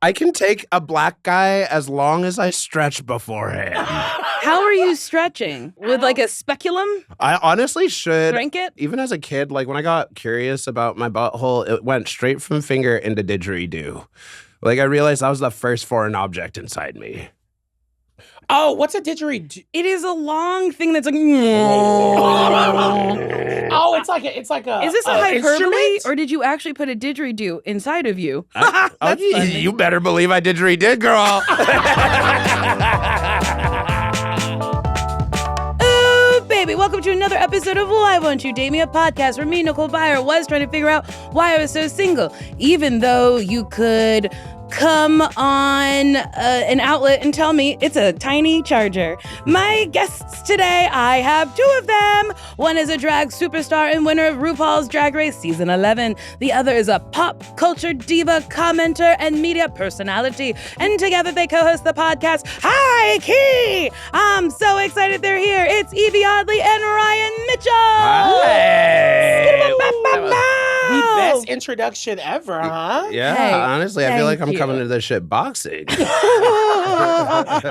I can take a black guy as long as I stretch beforehand. How are you stretching? With like a speculum? I honestly should. Drink it? Even as a kid, like when I got curious about my butthole, it went straight from finger into didgeridoo. Like I realized that was the first foreign object inside me. Oh, what's a didgeridoo? It is a long thing that's like. Oh, it's like a. Is this a hyperbole, instrument? or did you actually put a didgeridoo inside of you? You better believe I didgeridoo, girl. Oh, baby, welcome to another episode of Why Won't You Date Me, a podcast where me, Nicole Byer, was trying to figure out why I was so single, even though you could come on an outlet and tell me it's a tiny charger. My guests today, I have two of them. One is a drag superstar and winner of RuPaul's Drag Race Season 11. The other is a pop culture diva, commenter, and media personality. And together they co-host the podcast, HIGHKEY! I'm so excited they're here. It's Yvie Oddly and Ryan Mitchell! Hi! The best introduction ever, huh? Yeah, Hey, honestly, I feel like I'm thank coming you. to this shit boxing. It's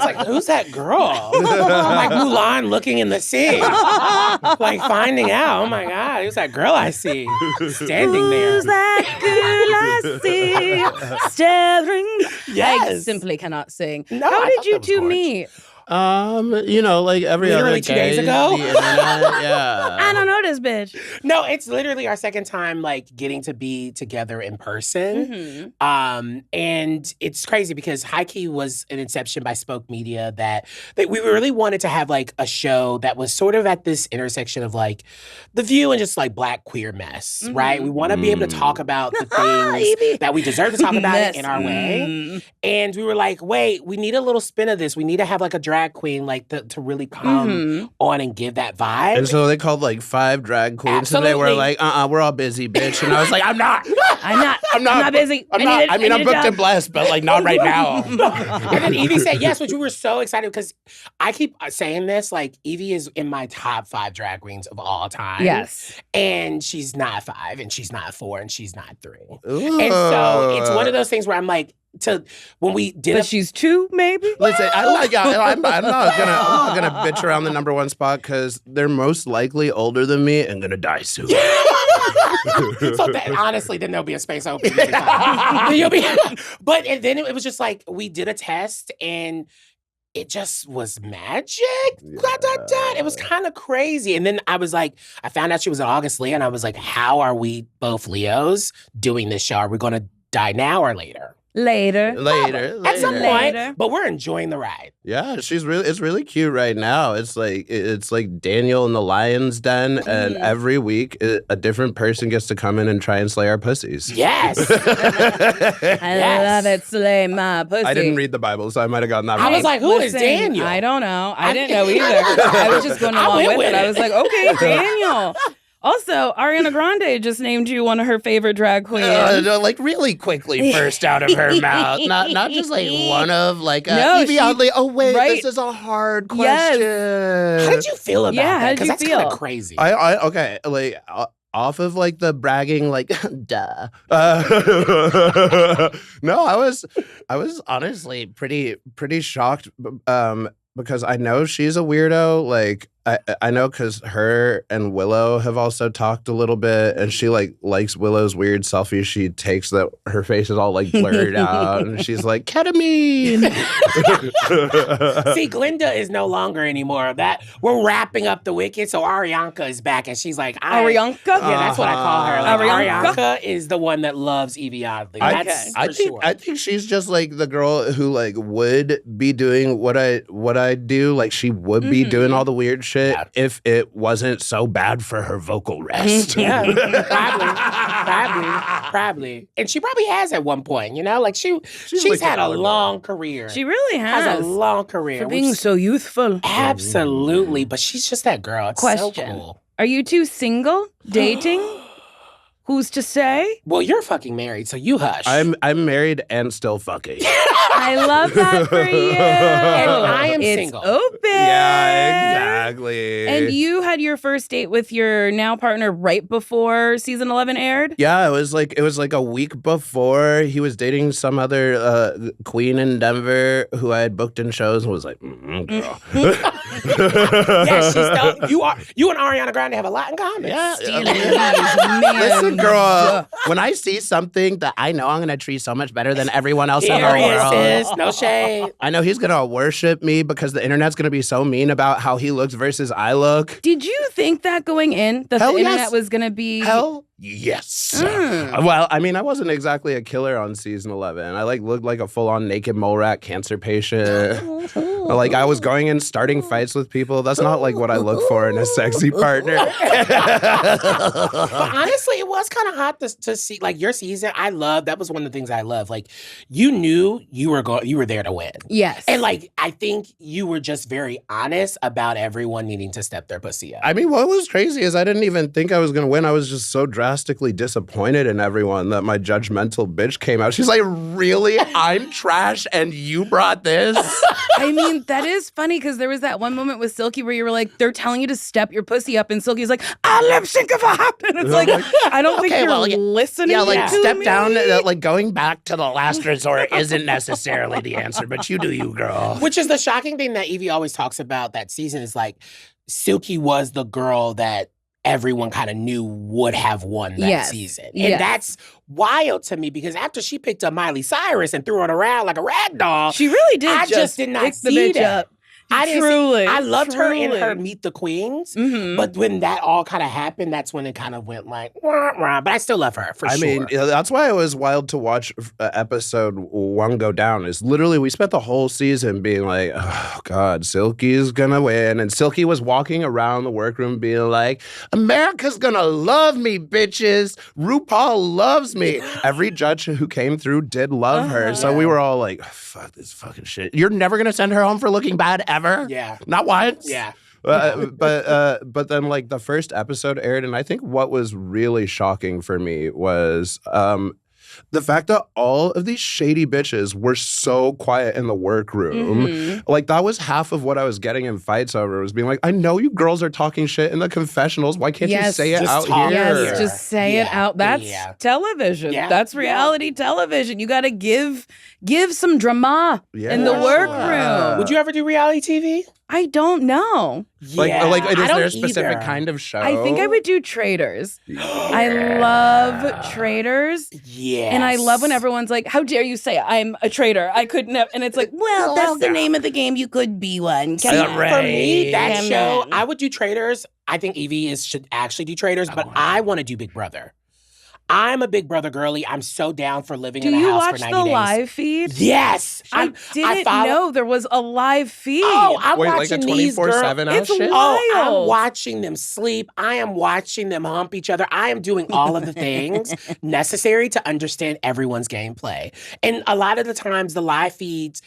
like, who's that girl? Like Mulan looking in the sea. Like finding out, oh my God, who's that girl I see standing there? Who's that girl I see staring? Yes. I simply cannot sing. No, How I did thought you that was two gorgeous. meet? Like every Literally other 2 days day, ago? the internet, yeah. I don't know this bitch. No, it's literally our second time like getting to be together in person. Mm-hmm. And it's crazy because HIGHKEY was an inception by Spoke Media that we really wanted to have like a show that was sort of at this intersection of like The View and just like Black queer mess, right? We want to be able to talk about the things that we deserve to talk about it in our way. And we were like, wait, we need a little spin of this. We need to have like a drag queen like to really come on and give that vibe. And so they called like 5 drag queens and they were Absolutely. like, we're all busy, bitch. And I was like, I'm not busy. I'm booked and blessed, but like not right now. And then Yvie said yes, which we were so excited because I keep saying this, like Yvie is in my top 5 drag queens of all time. Yes. And she's not 5 and she's not 4 and she's not 3. And so it's one of those things where I'm like, when we did But she's 2, maybe? Listen, I'm not gonna bitch around the number 1 spot because they're most likely older than me and gonna die soon. So that, honestly, then there'll be a space open. But and then it was just like, we did a test and it just was magic. It was kind of crazy. And then I was like, I found out she was an August Leo and I was like, how are we both Leos doing this show? Are we gonna die now or later? Later. At some Later. point, but we're enjoying the ride. Yeah, it's really cute right now. It's like Daniel in the Lion's Den, and every week a different person gets to come in and try and slay our pussies. Yes. I love it, slay my pussy. I didn't read the Bible, so I might have gotten that I wrong. was like, who is Listen, Daniel? I don't know. I didn't know either. I was just going I along went with it. with I it. was like, okay, Daniel. Also, Ariana Grande just named you one of her favorite drag queens. Like really quickly burst out of her mouth. Not just like one of like No, Yvie Oddly. Oh wait, right. this is a hard Yes. question. How did you feel about Yeah, that? how did Because you that's kind feel? of crazy. I okay, like off of like the bragging, like duh. No, I was honestly pretty shocked because I know she's a weirdo. Like I know because her and Willow have also talked a little bit, and she like likes Willow's weird selfies she takes that her face is all like blurred out, and she's like ketamine. See, Glinda is no longer anymore. That we're wrapping up the Wicked, so Arianka is back, and she's like, Arianka? Yeah, that's what I call her. Like, Arianka? Arianka is the one that loves Yvie Oddly. That's for sure. I think she's just like the girl who like would be doing what I do. Like she would be doing all the weird shit if it wasn't so bad for her vocal rest. Yeah, probably. And she probably has at one point, you know? Like she's like had a a long career. She really has a long career. For being so youthful. Absolutely. But she's just that girl. It's so Question. cool. Are you two single? Dating? Who's to say? Well, you're fucking married, so you hush. I'm married and still fucking. I love that for you. And I am it's single. Open. Yeah, exactly. And you had your first date with your now partner right before season 11 aired? Yeah, it was like a week before. He was dating some other queen in Denver who I had booked in shows and was like, girl. Yes, you and Ariana Grande have a lot in common. Yeah. Man. Listen, girl, when I see something that I know I'm going to treat so much better than everyone else in the world. Sis, no shade. I know he's going to worship me because the internet's going to be so mean about how he looks versus I look. Did you think that going in, that Hell the internet yes. was going to be... Hell yes. Well, I mean, I wasn't exactly a killer on season 11. I looked like a full-on naked mole rat cancer patient. I was going and starting fights with people. That's not what I look for in a sexy partner. But honestly, it was kind of hot to see your season. That was one of the things I love. You knew you were there to win. Yes. And I think you were just very honest about everyone needing to step their pussy up. I mean, what was crazy is I didn't even think I was going to win. I was just so drastically disappointed in everyone that my judgmental bitch came out. She's like, really? I'm trash and you brought this? I mean, that is funny because there was that one moment with Silky where you were like, they're telling you to step your pussy up, and Silky's like, I'll lip sync if I have to. And it's like, I don't think you're listening. Yeah, to step me. down, going back to the last resort isn't necessarily the answer, but you do you, girl. Which is the shocking thing that Yvie always talks about that season is Silky was the girl that everyone kind of knew would have won that season. And that's wild to me because after she picked up Miley Cyrus and threw her around like a rag doll, she really did. I just did not pick the see bitch that. up. I loved her in her Meet the Queens, but when that all kind of happened, that's when it kind of went wah, wah, but I still love her, for sure. I mean, that's why it was wild to watch episode 1 go down, is literally we spent the whole season being like, oh, God, Silky's gonna win. And Silky was walking around the workroom being like, America's gonna love me, bitches. RuPaul loves me. Every judge who came through did love her. So we were all like, fuck this fucking shit. You're never gonna send her home for looking bad ever? Yeah. Not once? Yeah. But then the first episode aired, and I think what was really shocking for me was the fact that all of these shady bitches were so quiet in the workroom. That was half of what I was getting in fights over, was being like, I know you girls are talking shit in the confessionals. Why can't you say it out here? Yes, just say it out. That's television. Yeah. That's reality television. You got to give some drama in the workroom. Would you ever do reality TV? I don't know. Is there a specific either. kind of show? I think I would do Traders. I love Traders. Yeah. And I love when everyone's like, how dare you say I'm a traitor? I couldn't have. And it's like, well, that's the name of the game. You could be one. For me, that show, I would do Traders. I think Yvie should actually do Traders, but I want to do Big Brother. I'm a Big Brother girly. I'm so down for living in a house for 90 days. Do you watch the live feed? Yes. I didn't know there was a live feed. Oh, I'm Wait, watching these girls. 24/7 It's shit? wild. Oh, I'm watching them sleep. I am watching them hump each other. I am doing all of the things necessary to understand everyone's gameplay. And a lot of the times, the live feeds,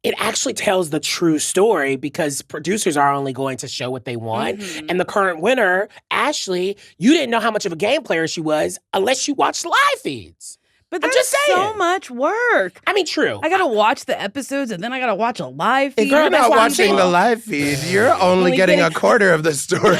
it actually tells the true story because producers are only going to show what they want. And the current winner, Ashley, you didn't know how much of a game player she was unless you watched live feeds. But I'm that's just saying. so much work. I mean, true. I gotta watch the episodes and then I gotta watch a live feed. Girl, You're that's not why I'm watching saying- the live feed. You're only getting a quarter of the story.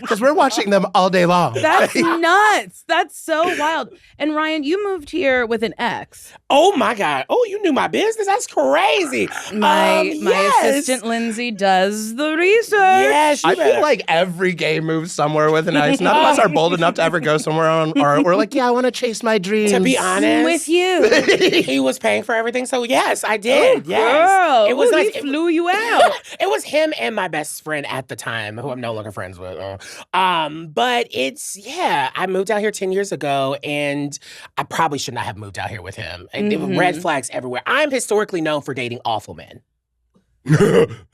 Because we're watching them all day long. That's nuts. That's so wild. And Ryan, you moved here with an ex. Oh my God. Oh, you knew my business? That's crazy. My yes. assistant Lindsay does the research. Yes, you I feel like every gay moves somewhere with an ex. None of us are bold enough to ever go somewhere or we're like, yeah, I want to chase my dreams. To be honest, With you. he was paying for everything. So yes, I did. Yes. Girl. It was nice. He flew you out. It was him and my best friend at the time, who I'm no longer friends with. But I moved out here 10 years ago, and I probably should not have moved out here with him. And there were red flags everywhere. I'm historically known for dating awful men.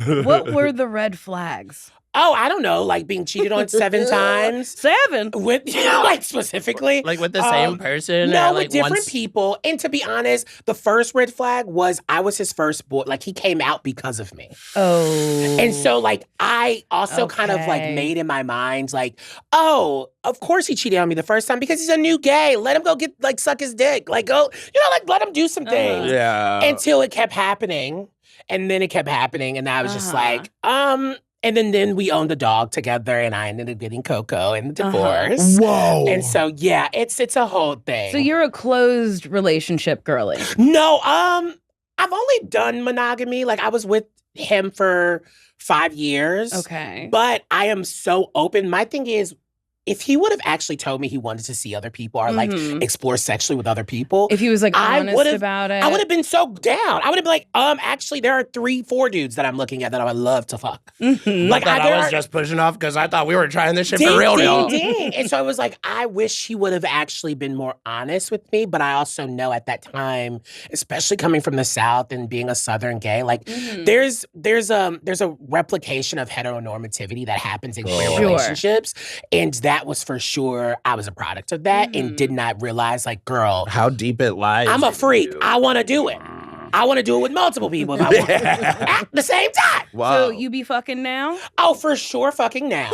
What were the red flags? Oh, I don't know, like being cheated on 7 times. 7? With, like specifically. Like with the same person? No, or like with different once... people. And to be honest, the first red flag was I was his first boy. Like he came out because of me. Oh. And so like I also kind of like made in my mind like, oh, of course he cheated on me the first time because he's a new gay. Let him go get like suck his dick. Like go, like let him do some things. Yeah. Until it kept happening. And then it kept happening. And I was just like, and then we owned a dog together, and I ended up getting Coco in the divorce. Whoa! And so it's a whole thing. So you're a closed relationship girly? No, I've only done monogamy. Like I was with him for 5 years. Okay, but I am so open. My thing is, if he would have actually told me he wanted to see other people or like explore sexually with other people, if he was like honest about it, I would have been so down. I would have been like, actually, there are 3-4 dudes that I'm looking at that I would love to fuck. Like I was just pushing off because I thought we were trying this shit for real. Ding. And so I was like, I wish he would have actually been more honest with me. But I also know at that time, especially coming from the South and being a Southern gay, like there's a replication of heteronormativity that happens in queer relationships, and that was for sure. I was a product of that and did not realize, like, girl, how deep it lies. I'm a freak. I want to do it. I want to do it with multiple people if I want at the same time. Wow. So you be fucking now? Oh, for sure fucking now.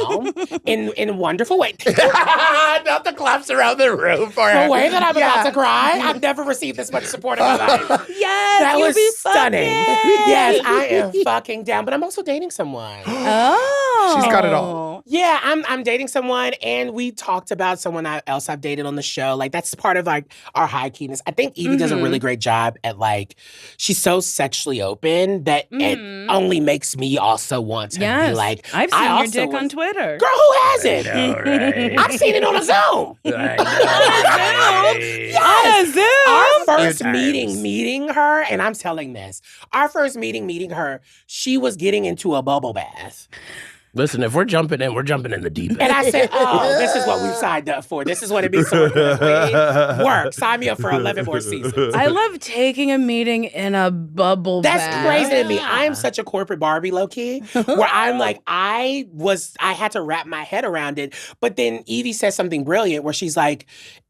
in a wonderful way. Not the claps around the room for the way that I'm about to cry. I've never received this much support in my life. Yes, that was stunning. Yes, I am fucking down. But I'm also dating someone. Oh. She's got it all. Yeah, I'm dating someone, and we talked about someone else I've dated on the show. Like, that's part of, like, our high keyness. I think Yvie does a really great job at, like, she's so sexually open that it only makes me also want to be like, I've seen your dick on Twitter. Girl, who hasn't? I know, right? I've seen it on a Zoom. I know, right? Yes. On a Zoom? Our first meeting her, and I'm telling this, our first meeting her, she was getting into a bubble bath. Listen, if we're jumping in, we're jumping in the deep end. And I said, this is what we've signed up for. This is what it be so work. Sign me up for 11 more seasons. I love taking a meeting in a bubble bath. That's crazy to me. I am such a corporate Barbie, low-key, where I'm like, I had to wrap my head around it. But then Yvie says something brilliant where she's like,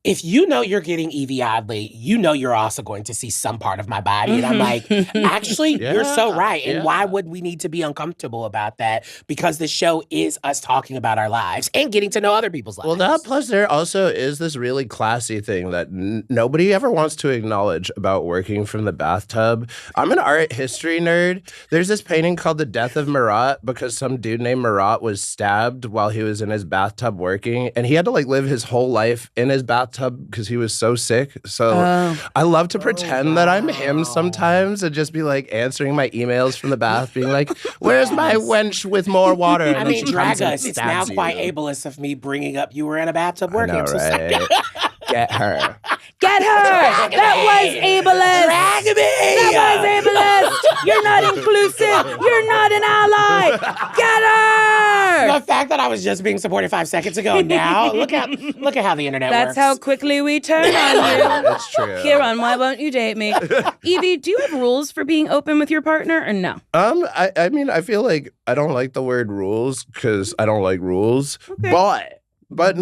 if you know you're getting Yvie Oddly, you know you're also going to see some part of my body. And I'm like, actually, you're so right. And why would we need to be uncomfortable about that? Because the show is us talking about our lives and getting to know other people's lives. Well, that plus there also is this really classy thing that nobody ever wants to acknowledge about working from the bathtub. I'm an art history nerd. There's this painting called The Death of Marat because some dude named Marat was stabbed while he was in his bathtub working. And he had to like live his whole life in his bathtub because he was so sick. So I love to pretend that I'm him sometimes and just be like answering my emails from the bath, being like, where's my wench with more water? I mean, drag us. It's now quite ableist of me bringing up you were in a bathtub working. I know, right? Get her. Get her! That was ableist! Drag me! That was ableist! You're not inclusive! You're not an ally! Get her! The fact that I was just being supported 5 seconds ago, now, look at how the internet works. That's how quickly we turn on you. That's true. Here on Why Won't You Date Me? Yvie, do you have rules for being open with your partner or no? I mean, I feel like I don't like the word rules because I don't like rules, Okay. But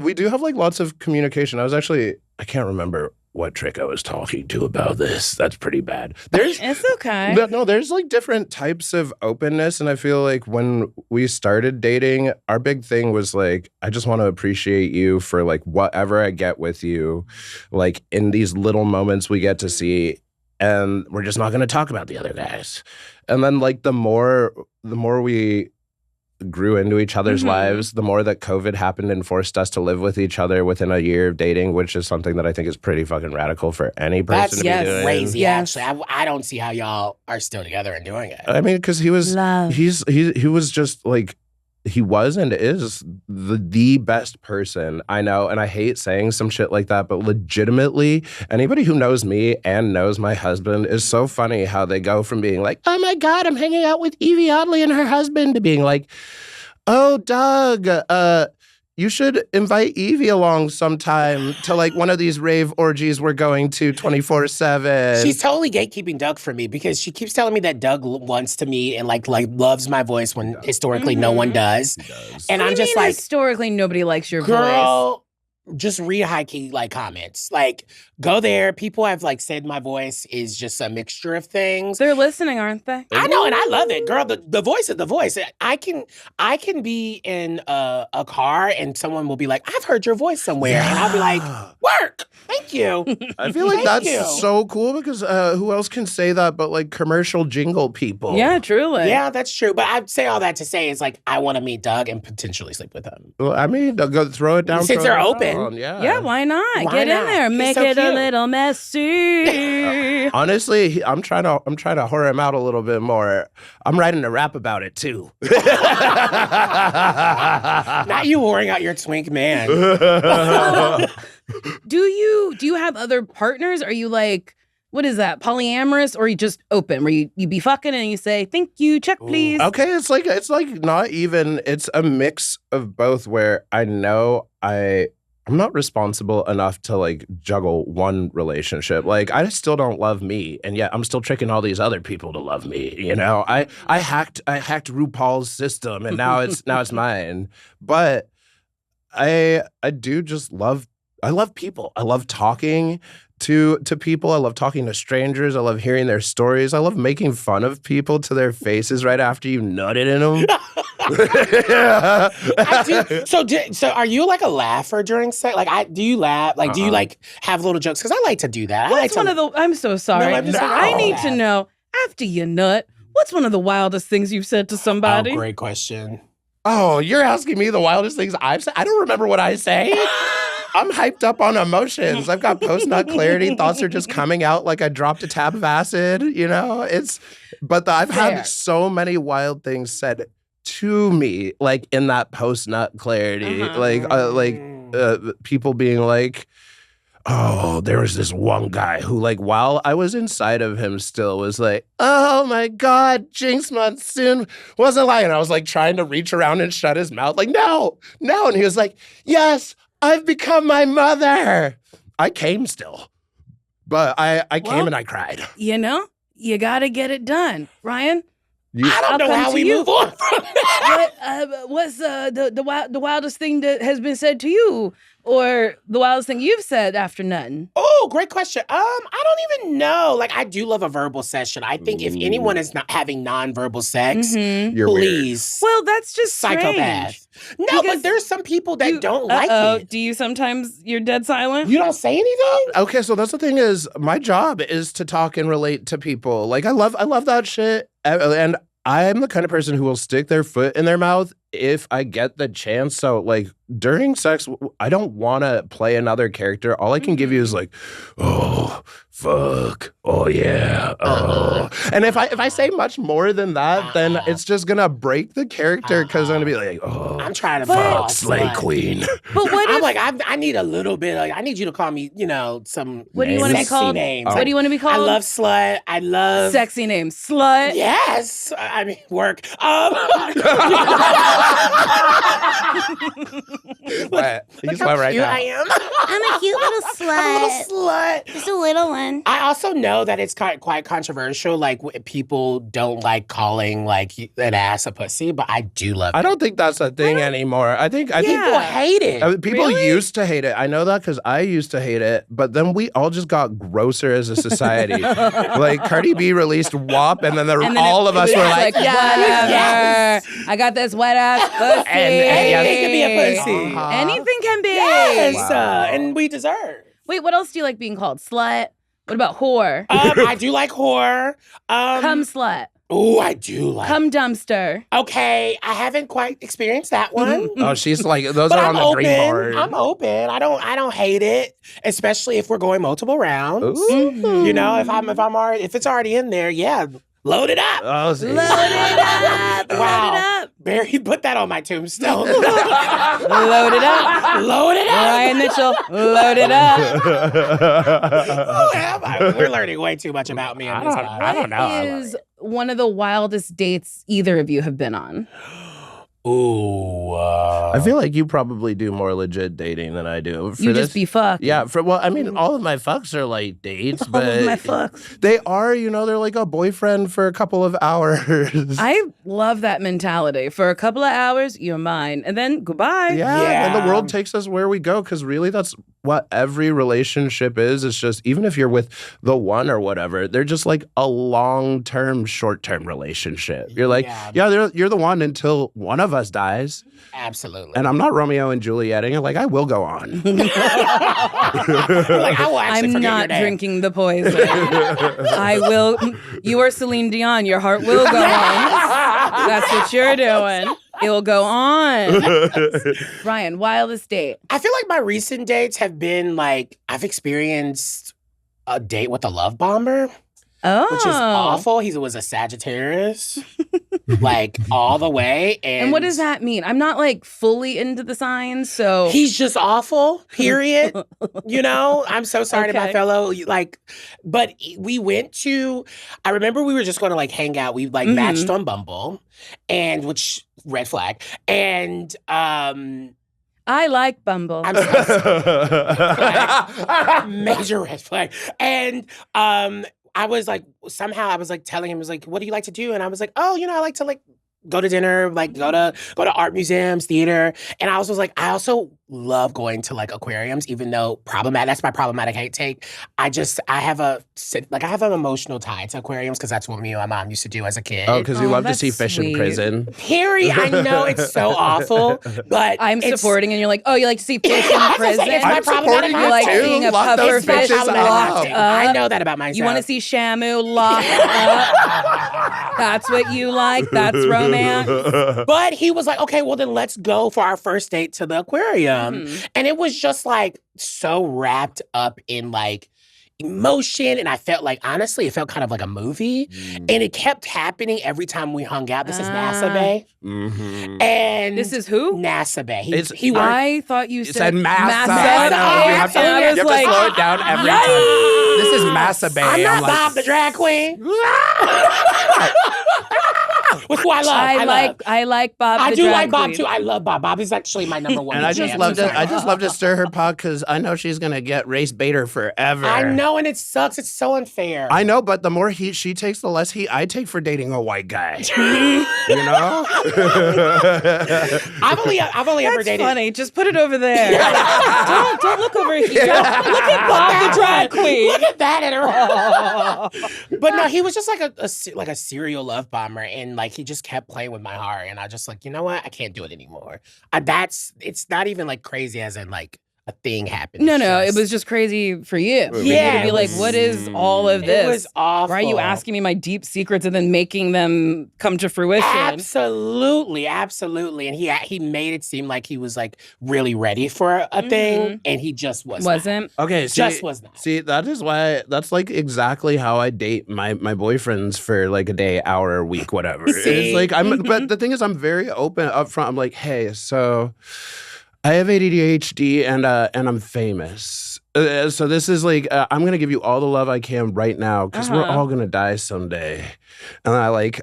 we do have like lots of communication. I can't remember what trick I was talking to about this. That's pretty bad. It's okay. No, there's like different types of openness. And I feel like when we started dating, our big thing was like, I just want to appreciate you for like whatever I get with you, like in these little moments we get to see. And we're just not going to talk about the other guys. And then like the more we grew into each other's lives, the more that COVID happened and forced us to live with each other within a year of dating, which is something that I think is pretty fucking radical for any person to be doing. That's crazy, actually. I don't see how y'all are still together and doing it. I mean, because he was just like, he was and is the best person I know. And I hate saying some shit like that, but legitimately, anybody who knows me and knows my husband is so funny how they go from being like, oh my God, I'm hanging out with Yvie Oddly and her husband, to being like, oh, Doug, you should invite Yvie along sometime to like one of these rave orgies we're going to 24/7. She's totally gatekeeping Doug for me because she keeps telling me that Doug wants to meet and like loves my voice when historically no one does. And I'm just like, historically nobody likes your voice. girl, just read HIGHKEY like comments. Like, go there. People have like said my voice is just a mixture of things. They're listening, aren't they? I know, and I love it, girl. The voice is the voice. I can be in a car and someone will be like, "I've heard your voice somewhere," and I'll be like, "Work, thank you." I feel like that's so cool because who else can say that but like commercial jingle people? Yeah, truly. Yeah, that's true. But I'd say all that to say is like, I want to meet Doug and potentially sleep with him. Well, I mean, go throw it down. Since they're open. Yeah, why not? Get in there, He's make so it a cute. little messy. Honestly, I'm trying to whore him out a little bit more. I'm writing a rap about it too. Not you whoring out your twink man. Do you have other partners? Are you like, what is that, polyamorous, or are you just open where you be fucking and you say, thank you, check please? Okay, it's like not even, it's a mix of both where I know I'm not responsible enough to like juggle one relationship. Like I still don't love me, and yet I'm still tricking all these other people to love me. You know, I hacked RuPaul's system, and now it's mine. But I do just love. I love people. I love talking to people. I love talking to strangers. I love hearing their stories. I love making fun of people to their faces right after you nutted in them. I do. So are you like a laugher during sex? Like, do you laugh? Like, do you like have little jokes? Because I like to do that. I'm so sorry. No, I'm just like, I need to know, after you nut, what's one of the wildest things you've said to somebody? Oh, great question. Oh, you're asking me the wildest things I've said? I don't remember what I say. I'm hyped up on emotions. I've got post-nut clarity. Thoughts are just coming out like I dropped a tab of acid, you know? I've had so many wild things said to me, like in that post-nut clarity. People being like, oh, there was this one guy who, like, while I was inside of him still was like, oh my God, Jinx Monsoon wasn't lying. I was like trying to reach around and shut his mouth, like, no. And he was like, yes, I've become my mother. I came still, but I came and I cried. You know, you got to get it done. Ryan? I don't know how we move on from that. What's the wildest thing that has been said to you? Or the wildest thing you've said after nutting? Oh, great question. I don't even know. Like, I do love a verbal session. I think if anyone is not having nonverbal sex, You're please. Well, that's just psychopath. Strange. No, but there's some people that don't like it. Do you sometimes, you're dead silent? You don't say anything? Okay, so that's the thing is, my job is to talk and relate to people. Like, I love that shit. And I'm the kind of person who will stick their foot in their mouth if I get the chance. So, like, during sex, I don't want to play another character. All I can give you is like, oh, fuck, oh, yeah, oh. And if I say much more than that, then it's just going to break the character because I'm going to be like, oh, I'm trying to fuck, slay queen. But what I'm if, like, I need a little bit. Like, I need you to call me, some what do you want to be sexy called? names. What do you want to be called? I love slut. I love sexy name. Slut. Yes, I mean work. What? Look how right cute now. I am. I'm a cute little slut. I'm a little slut. Just a little one. I also know that it's quite controversial. Like, people don't like calling like an ass a pussy, but I do love it. I don't think that's a thing anymore. I think People hate it. people used to hate it. I know that because I used to hate it, but then we all just got grosser as a society. Like, Cardi B released WAP, and then all of us were like, yes. I got this wet ass pussy. Anything can be a pussy. Anything can be. Yes, Wow. and we deserve. Wait, what else do you like being called? Slut? What about whore? I do like whore. Come slut. Oh, I do like. Come dumpster. Okay, I haven't quite experienced that one. oh, she's like, those But are I'm on the open. green board. I'm open. I don't hate it, especially if we're going multiple rounds. Ooh. You know, if it's already in there, yeah, load it up. Oh, see. Load it up. Wow. Load it up. Barry, put that on my tombstone. Load it up. Load it up. Ryan Mitchell, load it up. Who am I? We're learning way too much about me on this podcast. I don't know. What is one of the wildest dates either of you have been on? Ooh. I feel like you probably do more legit dating than I do. You just be fucked. Yeah, I mean, all of my fucks are like dates, All but of my fucks. they are, they're like a boyfriend for a couple of hours. I love that mentality. For a couple of hours, you're mine. And then goodbye. Yeah, and the world takes us where we go, because really that's what every relationship is. It's just, even if you're with the one or whatever, they're just like a long-term, short-term relationship. You're like, you're the one until one of us dies. Absolutely. And I'm not Romeo and Julieting. Like, I will go on. Like, I will actually I'm forget not your name. drinking the poison. I will. You are Celine Dion. Your heart will go on. That's what you're doing. It will go on. Ryan, wildest date. I feel like my recent dates have been like, I've experienced a date with a love bomber. Oh. Which is awful. He was a Sagittarius, like all the way. And what does that mean? I'm not like fully into the signs, so. He's just awful, period. I'm so sorry to my fellow, but we went to, I remember we were just going to like hang out. We like matched on Bumble, which, red flag. And, I like Bumble. I'm major red flag. And, I was like, somehow I was like telling him, I was like, what do you like to do? And I was like, oh, I like to like go to dinner, like go to art museums, theater. And I was like, I also love going to like aquariums, even though that's my problematic hate take. I have an emotional tie to aquariums because that's what me and my mom used to do as a kid. Oh, because you love to see fish in prison. Period. I know it's so awful, but I'm supporting, and you're like, oh, you like to see fish in prison? I'm supporting you like seeing a puffer fish locked up. I know that about myself. You want to see Shamu locked up? That's what you like? That's romance? But he was like, okay, well then let's go for our first date to the aquarium. And it was just like so wrapped up in like emotion. And I felt like, honestly, it felt kind of like a movie. And it kept happening every time we hung out. This is NASA Bay. And this is who? NASA Bay. I thought you said Massa. I You have to slow it down every time. This is Massa Bay. I'm not Bob the drag queen. With who I love. I like Bob. I the do drag like Bob queen. too. I love Bob. Bob is actually my number one. And I just love to stir her pot because I know she's gonna get race baiter forever. I know, and it sucks. It's so unfair. I know, but the more heat she takes, the less heat I take for dating a white guy. I've only ever dated. That's funny. Just put it over there. don't look over here. Look at Bob the drag queen. Look at that in her. But no, he was just like a serial love bomber, and like he just kept playing with my heart, and I just like, you know what? I can't do it anymore. It's not even like crazy as in like a thing happened. No, it was just crazy for you. Yeah. To be like, what is all of this? It was awful. Why are you asking me my deep secrets and then making them come to fruition? Absolutely. And he made it seem like he was like really ready for a thing, and he just wasn't. Okay, was not. See, that's like exactly how I date my boyfriends for like a day, hour, week, whatever. It's like but the thing is, I'm very open up front. I'm like, hey, so I have ADHD and I'm famous. So this is like, I'm going to give you all the love I can right now because we're all going to die someday. And I like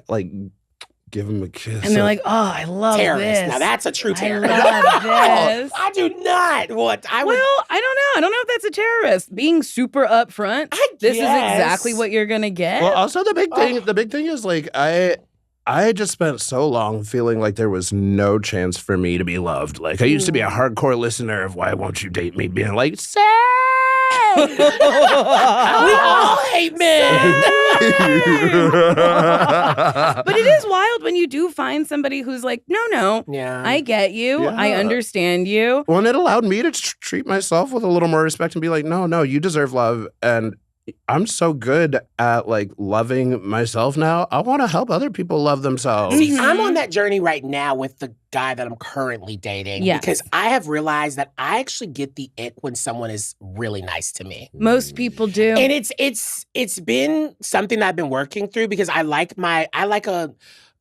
give them a kiss. And they're like, oh, I love terrorist. this. Now that's a true terrorist. I love this. I do not. Well, I don't know. I don't know if that's a terrorist. Being super upfront. This is exactly what you're going to get. Well, also the big thing is like, I just spent so long feeling like there was no chance for me to be loved. Like, I used to be a hardcore listener of Why Won't You Date Me, being like, Sam! We all hate men! But it is wild when you do find somebody who's like, no, I get you. Yeah. I understand you. Well, and it allowed me to treat myself with a little more respect and be like, no, you deserve love. And I'm so good at like loving myself now. I want to help other people love themselves. See, I'm on that journey right now with the guy that I'm currently dating because I have realized that I actually get the ick when someone is really nice to me. Most people do. And it's been something that I've been working through because I like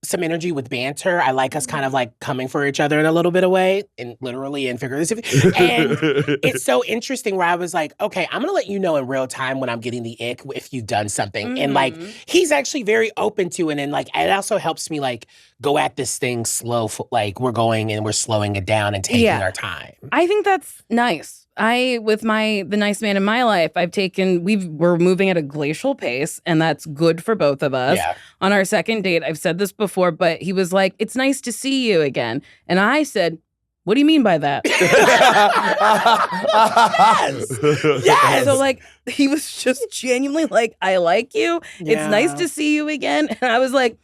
some energy with banter. I like us kind of like coming for each other in a little bit of way, and literally and figuratively. And it's so interesting where I was like, okay, I'm gonna let you know in real time when I'm getting the ick if you've done something. And like he's actually very open to it, and like it also helps me like go at this thing slow, like we're going and we're slowing it down and taking our time. I think that's nice. With the nice man in my life, we're moving at a glacial pace, and that's good for both of us. Yeah. On our second date, I've said this before, but he was like, "It's nice to see you again." And I said, "What do you mean by that?" Yes. So like, he was just genuinely like, "I like you. Yeah. It's nice to see you again." And I was like,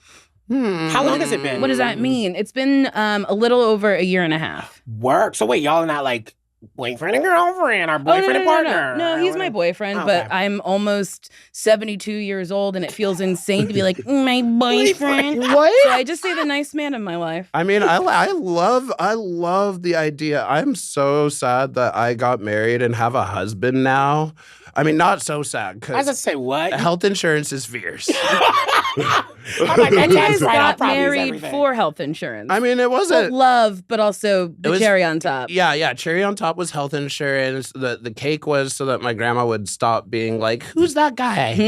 How long has it been? What does that mean? It's been a little over a year and a half. Work. So wait, y'all are not like boyfriend and girlfriend or boyfriend and partner? No, he's my boyfriend, but I'm almost 72 years old, and it feels insane to be like, my boyfriend. What? So I just say the nice man in my life. I mean, I love the idea. I'm so sad that I got married and have a husband now. I mean, not so sad I was because about to say, what? health insurance is fierce. I'm like, that You tax guys write-off got probably is married everything. for health insurance. I mean, it wasn't. Well, love, but also the was- cherry on top. Yeah. Cherry on top was health insurance. The cake was so that my grandma would stop being like, "Who's that guy?" Who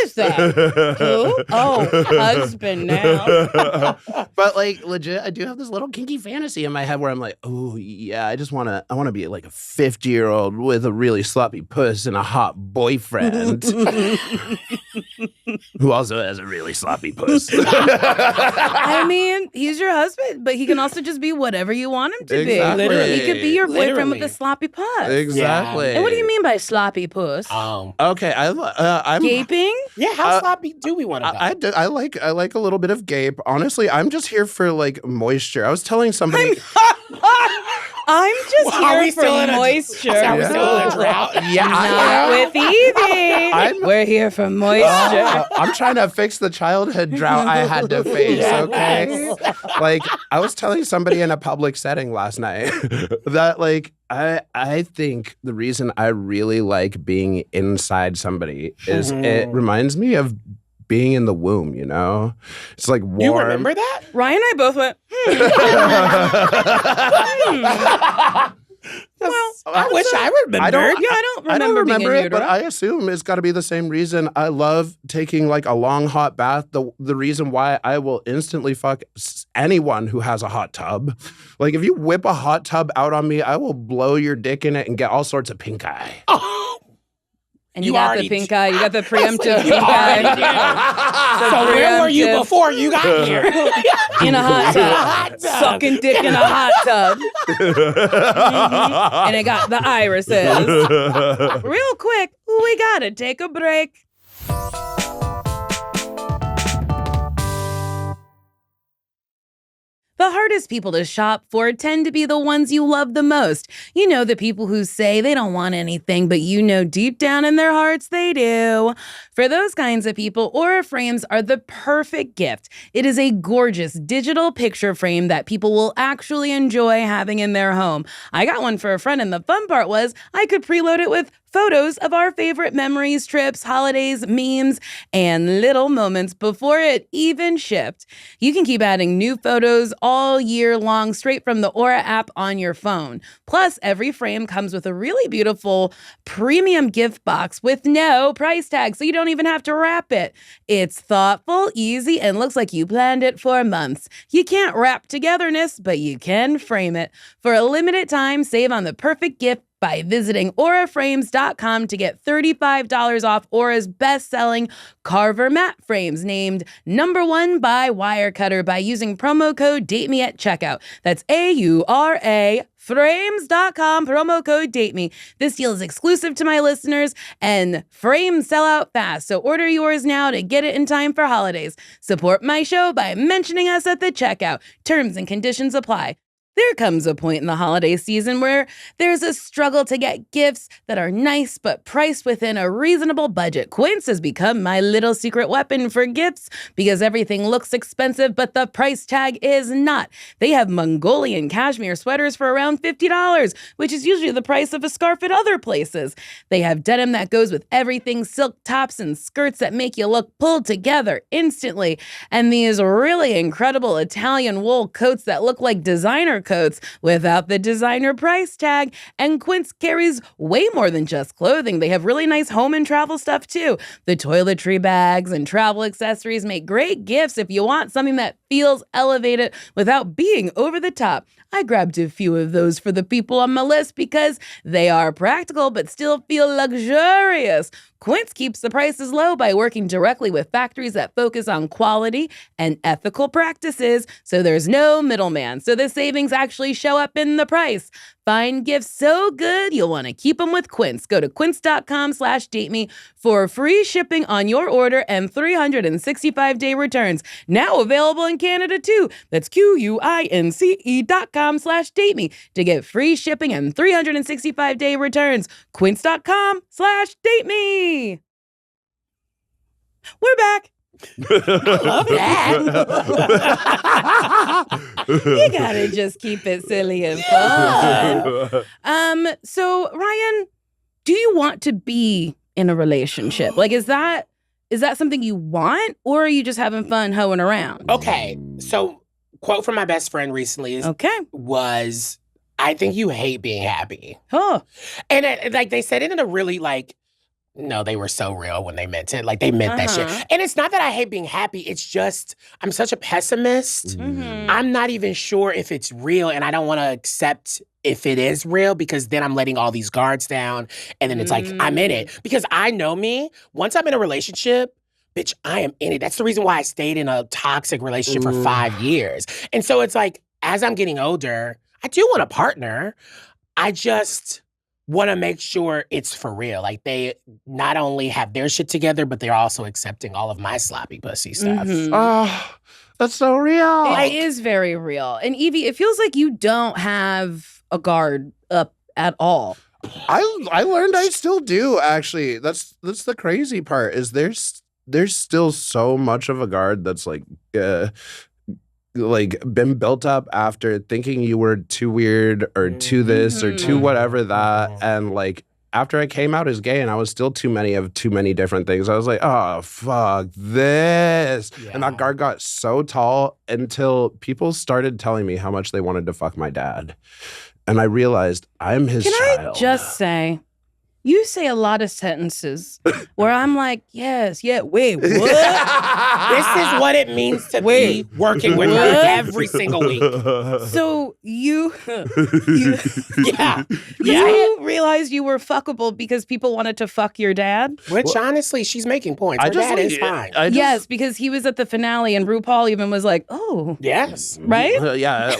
is that? Who? Oh, husband now. But like legit, I do have this little kinky fantasy in my head where I'm like, "Oh yeah, I want to be like a 50-year-old with a really sloppy puss and a hot boyfriend who also has a really sloppy puss." I mean, he's your husband, but he can also just be whatever you want him to Exactly. be. He could be your boyfriend Literally. with the sloppy puss. Exactly. And what do you mean by sloppy puss? Okay, I'm Gaping? Yeah, how sloppy do we want to go? I like a little bit of gape. Honestly, I'm just here for like moisture. I was telling somebody. I'm just Well, are here we for still in moisture. Are we still in a drought? Not with Yvie. We're here for moisture. I'm trying to fix the childhood drought I had to face, okay? Like, I was telling somebody in a public setting last night that, like, I think the reason I really like being inside somebody is it reminds me of being in the womb, you know? It's like warm. You remember that? Ryan and I both went, Well, I wish I remembered. I don't remember being in it, utero. but I assume it's got to be the same reason I love taking like a long hot bath. The reason why I will instantly fuck anyone who has a hot tub. Like if you whip a hot tub out on me, I will blow your dick in it and get all sorts of pink eye. Oh, And you You got already the pink eye. You got the preemptive you pink already eye. did. So where were you before you got here? In a hot In a tub. hot tub. Sucking dick in a hot tub. And it got the irises. Real quick, we gotta take a break. The hardest people to shop for tend to be the ones you love the most. You know, the people who say they don't want anything, but you know deep down in their hearts they do. For those kinds of people, Aura frames are the perfect gift. It is a gorgeous digital picture frame that people will actually enjoy having in their home. I got one for a friend, and the fun part was I could preload it with photos of our favorite memories, trips, holidays, memes, and little moments before it even shipped. You can keep adding new photos all year long straight from the Aura app on your phone. Plus, every frame comes with a really beautiful premium gift box with no price tag, so you don't even have to wrap it. It's thoughtful, easy, and looks like you planned it for months. You can't wrap togetherness, but you can frame it. For a limited time, save on the perfect gift by visiting auraframes.com to get $35 off Aura's best-selling Carver matte frames, named #1 by Wirecutter, by using promo code DATEME at checkout. That's AURA frames.com, promo code DATEME. This deal is exclusive to my listeners, and frames sell out fast, so order yours now to get it in time for holidays. Support my show by mentioning us at the checkout. Terms and conditions apply. There comes a point in the holiday season where there's a struggle to get gifts that are nice but priced within a reasonable budget. Quince has become my little secret weapon for gifts because everything looks expensive, but the price tag is not. They have Mongolian cashmere sweaters for around $50, which is usually the price of a scarf at other places. They have denim that goes with everything, silk tops and skirts that make you look pulled together instantly, and these really incredible Italian wool coats that look like designer coats without the designer price tag. And Quince carries way more than just clothing. They have really nice home and travel stuff too. The toiletry bags and travel accessories make great gifts if you want something that feels elevated without being over the top. I grabbed a few of those for the people on my list because they are practical but still feel luxurious. Quince keeps the prices low by working directly with factories that focus on quality and ethical practices, so there's no middleman. So the savings actually show up in the price. Find gifts so good you'll want to keep them with Quince. Go to quince.com/dateme for free shipping on your order and 365-day returns. Now available in Canada too. That's QUINCE.com/dateme to get free shipping and 365-day returns. Quince.com/dateme. We're back. Love that. You gotta just keep it silly and fun. So Ryan, do you want to be in a relationship? Like, is that something you want, or are you just having fun hoeing around? Okay, so quote from my best friend recently was, "I think you hate being happy." Oh, and they said it in a really no, they were so real when they meant it. Like, they meant that shit. And it's not that I hate being happy. It's just, I'm such a pessimist. Mm-hmm. I'm not even sure if it's real, and I don't want to accept if it is real, because then I'm letting all these guards down, and then it's like, I'm in it. Because I know me. Once I'm in a relationship, bitch, I am in it. That's the reason why I stayed in a toxic relationship for 5 years. And so it's like, as I'm getting older, I do want a partner. I just want to make sure it's for real. Like, they not only have their shit together, but they're also accepting all of my sloppy pussy stuff. Mm-hmm. Oh, that's so real. It is very real. And Yvie, it feels like you don't have a guard up at all. I learned I still do, actually. That's the crazy part, is there's still so much of a guard that's been built up after thinking you were too weird or too this or too whatever that. And after I came out as gay and I was still too many different things, I was like, oh, fuck this. Yeah. And that guard got so tall until people started telling me how much they wanted to fuck my dad. And I realized I'm his child. Can I just say, you say a lot of sentences where I'm like, yes, yeah, wait, what? This is what it means to be working with her every single week. So you realized you were fuckable because people wanted to fuck your dad? Which, honestly, she's making points. Her dad is fine. Yes, because he was at the finale and RuPaul even was like, oh. Yes. Right? Right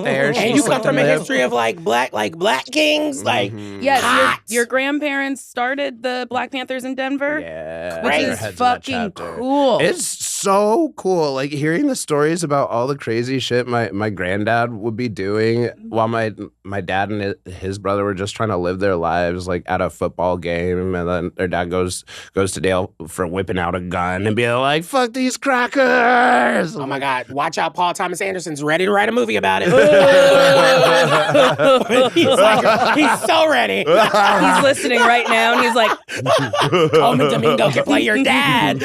there. And you come from a history of black kings, yes, your grandparents started the Black Panthers in Denver. Yeah. Which is fucking cool. It's so cool. Hearing the stories about all the crazy shit my granddad would be doing while my dad and his brother were just trying to live their lives at a football game, and then their dad goes to Dale for whipping out a gun and being like, fuck these crackers. Oh my God. Watch out, Paul Thomas Anderson's ready to write a movie about it. He's so ready. He's listening right now, and he's like, Coleman Domingo can play your dad.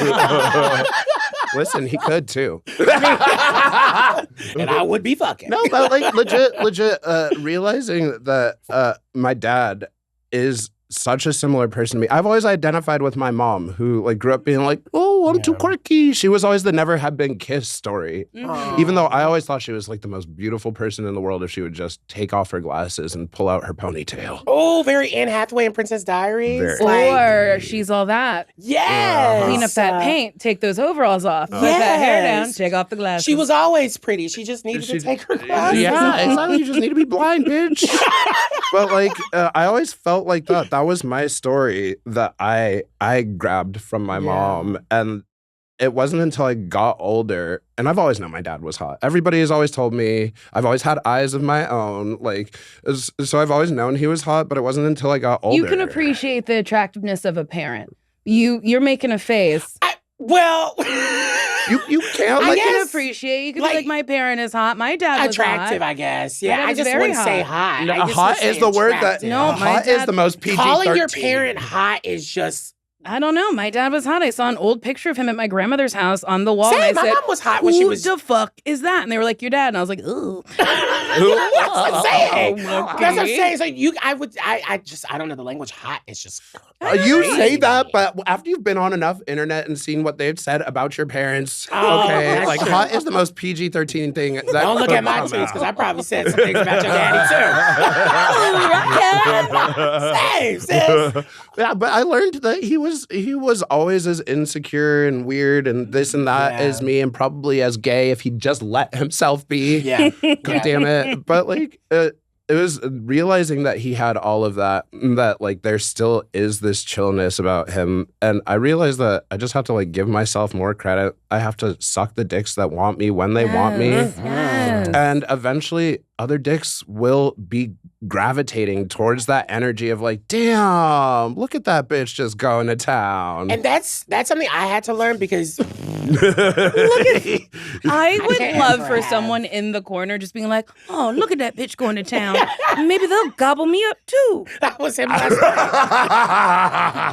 Listen, he could too. And I would be fucking. No, but legit, realizing that my dad is such a similar person to me. I've always identified with my mom, who grew up being like, oh, I'm too quirky. She was always the never have been kissed story. Mm-hmm. Even though I always thought she was the most beautiful person in the world if she would just take off her glasses and pull out her ponytail. Oh, very Anne Hathaway in Princess Diaries. Or She's All That. Yes. Clean up that paint, take those overalls off, let that hair down, take off the glasses. She was always pretty. She just needed to take her glasses. Yeah, exactly. You just need to be blind, bitch. But I always felt like that. That was my story that I grabbed from my mom. And it wasn't until I got older, and I've always known my dad was hot. Everybody has always told me. I've always had eyes of my own. So I've always known he was hot, but it wasn't until I got older. You can appreciate the attractiveness of a parent. You're making a face. You can't. I can appreciate. You can be like, my parent is hot. My dad was attractive, hot. I guess. Yeah, I just very wouldn't hot. say hot. No, hot is the word that. No, hot is the most PG-13. Calling your parent hot is just I don't know. My dad was hot. I saw an old picture of him at my grandmother's house on the wall. Same, and I my said, mom was hot when she was. Who the fuck is that? And they were like, your dad. And I was like, ooh. That's what I'm saying. Okay. That's what I'm saying. So I don't know the language. Hot is just. You crazy. say that, but after you've been on enough internet and seen what they've said about your parents, okay, that's like true. hot is the most PG-13 thing. That Don't look could at my come tweets out. because I probably said some things about your daddy too. Same, sis. Yeah, but I learned that he was always as insecure and weird and this and that as me, and probably as gay if he'd just let himself be. Yeah. God damn it. But like it was realizing that he had all of that, and that like there still is this chillness about him. And I realized that I just have to like give myself more credit. I have to suck the dicks that want me when they want me. Yes. And eventually other dicks will be gravitating towards that energy of like, damn, look at that bitch just going to town. And that's something I had to learn because I would can't love ever for have. someone in the corner just being like, oh, look at that bitch going to town. Maybe they'll gobble me up too. that was him last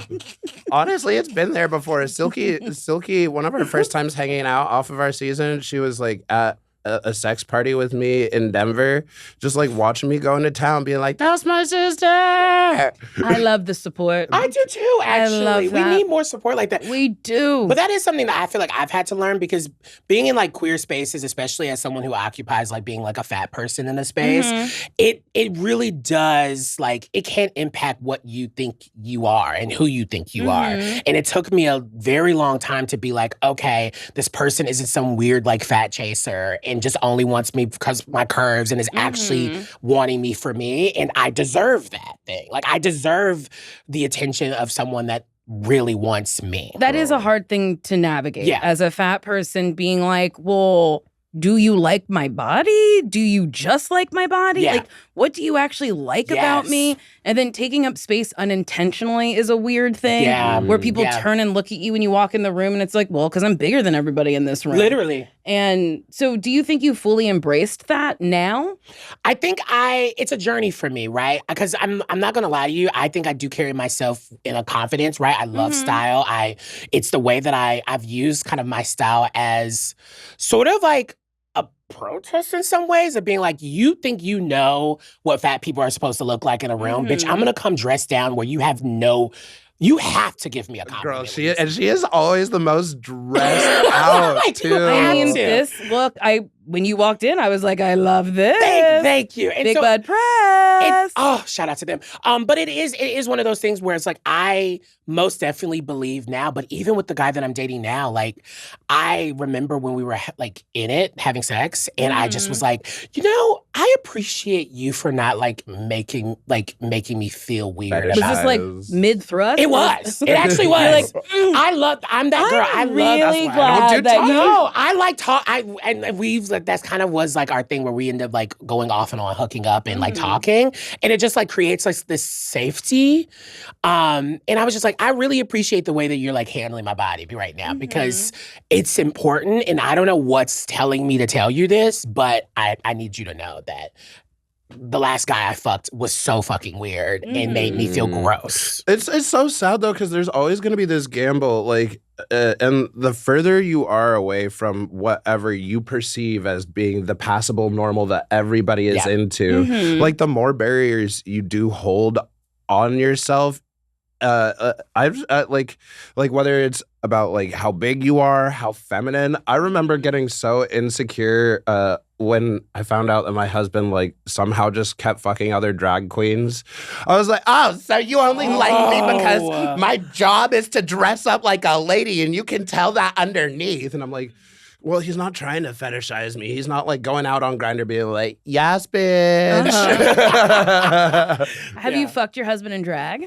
night. Honestly, it's been there before. Silky, one of our first times hanging out off of our season, she was like at a sex party with me in Denver, just like watching me go into town, being like, that's my sister. I love the support. I do too, actually. love We that. need more support like that. We do. But that is something that I feel like I've had to learn because being in like queer spaces, especially as someone who occupies like being like a fat person in a space, it really does like it can impact what you think you are and who you think you are. And it took me a very long time to be like, okay, this person isn't some weird like fat chaser and just only wants me because of my curves and is actually wanting me for me. And I deserve that thing. Like I deserve the attention of someone that really wants me. That is a hard thing to navigate Yeah. as a fat person, being like, well, do you like my body? Do you just like my body? Yeah. Like, what do you actually like about Yes. me? And then taking up space unintentionally is a weird thing. Yeah. Where people Yeah. turn and look at you when you walk in the room and it's like, well, because I'm bigger than everybody in this room. Literally. And so do you think you fully embraced that now? I think it's a journey for me, right? Because I'm not gonna lie to you. I think I do carry myself in a confidence, right? I love style. It's the way that I've used kind of my style as sort of like a protest in some ways of being like, you think you know what fat people are supposed to look like in a room? Bitch, I'm gonna come dressed down where you have to give me a compliment. Girl, she is always the most dressed out too. I mean, to. this look, when you walked in, I was like, I love this. Thank you. And Big so- Bud Press. Shout out to them. But it is one of those things where it's like I most definitely believe now, but even with the guy that I'm dating now, like I remember when we were like in it, having sex, and I just was like, I appreciate you for not like making me feel weird. Was this like mid-thrust? It was. It actually was. You're like, I'm that girl. I I'm love really that's why I don't glad do that talk. you- No, I like talk. And we've like that's kind of was like our thing where we end up like going off and on, hooking up and like talking, and it just like creates like this safety. And I was just like, I really appreciate the way that you're like handling my body right now because it's important, and I don't know what's telling me to tell you this, but I need you to know that the last guy I fucked was so fucking weird and made me feel gross. It's so sad though, because there's always going to be this gamble, like, and the further you are away from whatever you perceive as being the passable normal that everybody is into, like the more barriers you do hold on yourself. I've like whether it's about like how big you are, how feminine. I remember getting so insecure when I found out that my husband like somehow just kept fucking other drag queens. I was like, oh, so you only like me because my job is to dress up like a lady, and you can tell that underneath. And I'm like, well, he's not trying to fetishize me. He's not like going out on Grindr being like, yes, bitch. Have you fucked your husband in drag?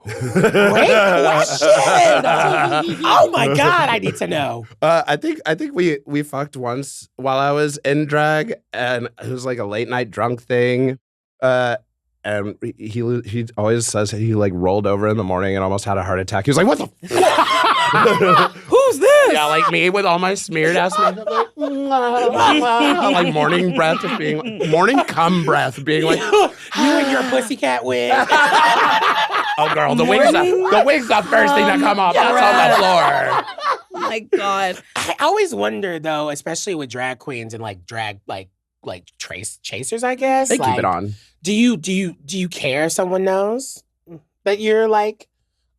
Great question. Oh my God, I need to know. I think we fucked once while I was in drag, and it was like a late night drunk thing. And he always says he like rolled over in the morning and almost had a heart attack. He was like, "What the fuck? Who's this?" Yeah, like me with all my smeared ass makeup, like morning breath of being morning cum breath, being like, You and your pussycat wig. Oh, girl, the wig's the first thing to come off. That's on the floor. Oh my God. I always wonder though, especially with drag queens and like drag like chasers, I guess. They like, keep it on. Do you care if someone knows that you're like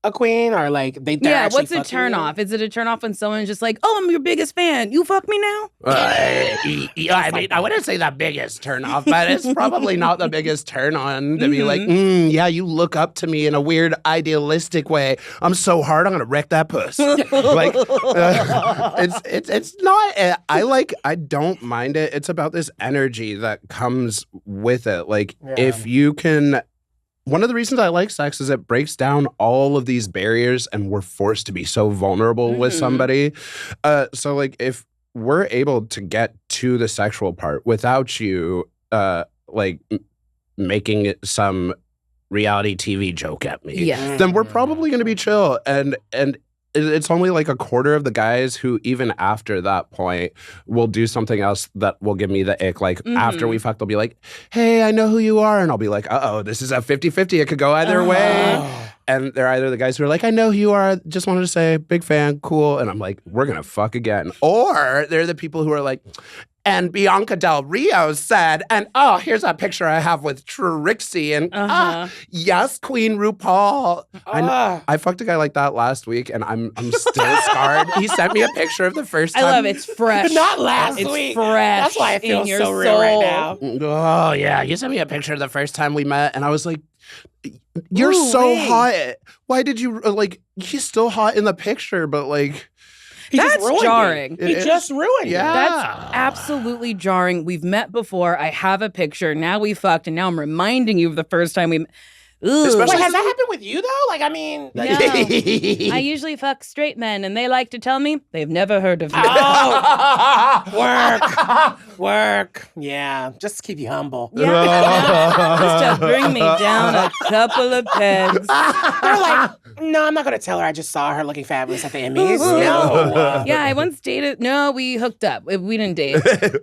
a queen or like they're actually what's a fucking turn you? off? Is it a turn off when someone's just like, "Oh, I'm your biggest fan. You fuck me now"? I mean, I wouldn't say the biggest turn off, but it's probably not the biggest turn on to be like, yeah, you look up to me in a weird idealistic way. I'm so hard, I'm gonna wreck that puss. Like, it's not. I don't mind it. It's about this energy that comes with it. Like, if you can. One of the reasons I like sex is it breaks down all of these barriers and we're forced to be so vulnerable with somebody. So like if we're able to get to the sexual part without you making some reality TV joke at me, then we're probably going to be chill. And it's only like a quarter of the guys who, even after that point, will do something else that will give me the ick. Like, after we fuck, they'll be like, hey, I know who you are. And I'll be like, uh-oh, this is a 50-50. It could go either way. And they're either the guys who are like, I know who you are. Just wanted to say, big fan, cool. And I'm like, we're going to fuck again. Or they're the people who are like, and Bianca Del Rio said, and here's a picture I have with Trixie, and yes, Queen RuPaul. I fucked a guy like that last week, and I'm still scarred. He sent me a picture of the first time. I love it. It's fresh. Not last it's week. Fresh. That's why I feel in your so real right now. Oh yeah, he sent me a picture of the first time we met, and I was like, "You're so hot. Why did you like? He's still hot in the picture, but like." That's jarring. He just ruined it. That's absolutely jarring. We've met before. I have a picture. Now we fucked, and now I'm reminding you of the first time we met. Wait, has that happened with you, though? Like, I mean... No. I usually fuck straight men, and they like to tell me they've never heard of me. Work. Yeah, just to keep you humble. Yeah. Just to bring me down a couple of pegs. They're like, no, I'm not going to tell her I just saw her looking fabulous at the Emmys. No. Yeah, I once dated... No, we hooked up. We didn't date.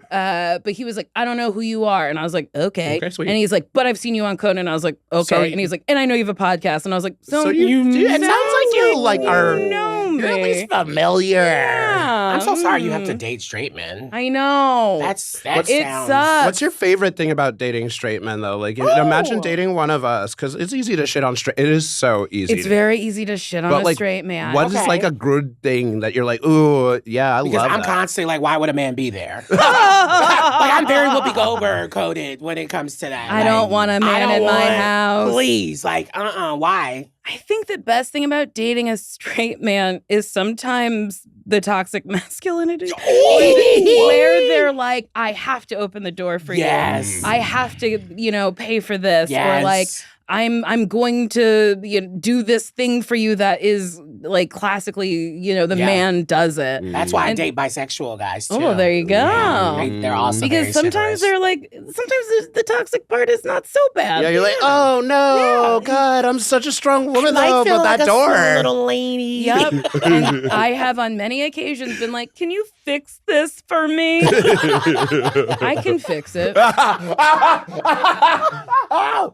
But he was like, I don't know who you are. And I was like, okay. Sweet. And he's like, but I've seen you on Conan. And I was like, okay. So and he's like, and I know you have a podcast. And I was like, so you it sounds like you like are know me. You're at least familiar. Yeah. I'm so sorry you have to date straight men. I know. That it sounds... sucks. What's your favorite thing about dating straight men, though? Like, imagine dating one of us, because it's easy to shit on straight. It is so easy. It's very easy to shit on a straight man. What is like a good thing that you're like, ooh, yeah, I love that? Because I'm constantly like, why would a man be there? like I'm very Whoopi Goldberg coded when it comes to that. I don't want a man in my house. Please, like, why? I think the best thing about dating a straight man is sometimes the toxic masculinity. Where they're like, I have to open the door for you. I have to, pay for this. Or like, I'm going to do this thing for you that is like classically, the man does it. That's why I date bisexual guys too. Oh, there you go. Yeah, they're also because sometimes they're like, sometimes the toxic part is not so bad. Yeah, you're like, oh no, God, I'm such a strong woman though, but like that door. Little lady. Yep. And I have on many occasions been like, can you fix this for me? I can fix it.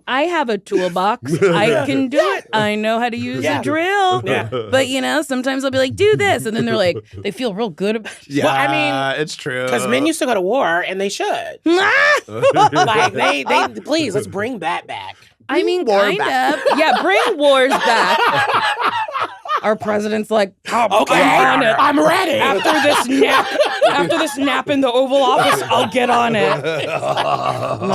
I have a toolbox. I can do it. I know how to use a drill. Yeah. But, sometimes I'll be like, do this. And then they're like, they feel real good about it. Yeah, well, I mean, it's true. Because men used to go to war, and they should. Like, they please, let's bring that back. I mean, kind of. Yeah, bring wars back. Our president's like, okay, I'm on it. I'm ready. After this nap in the Oval Office, I'll get on it.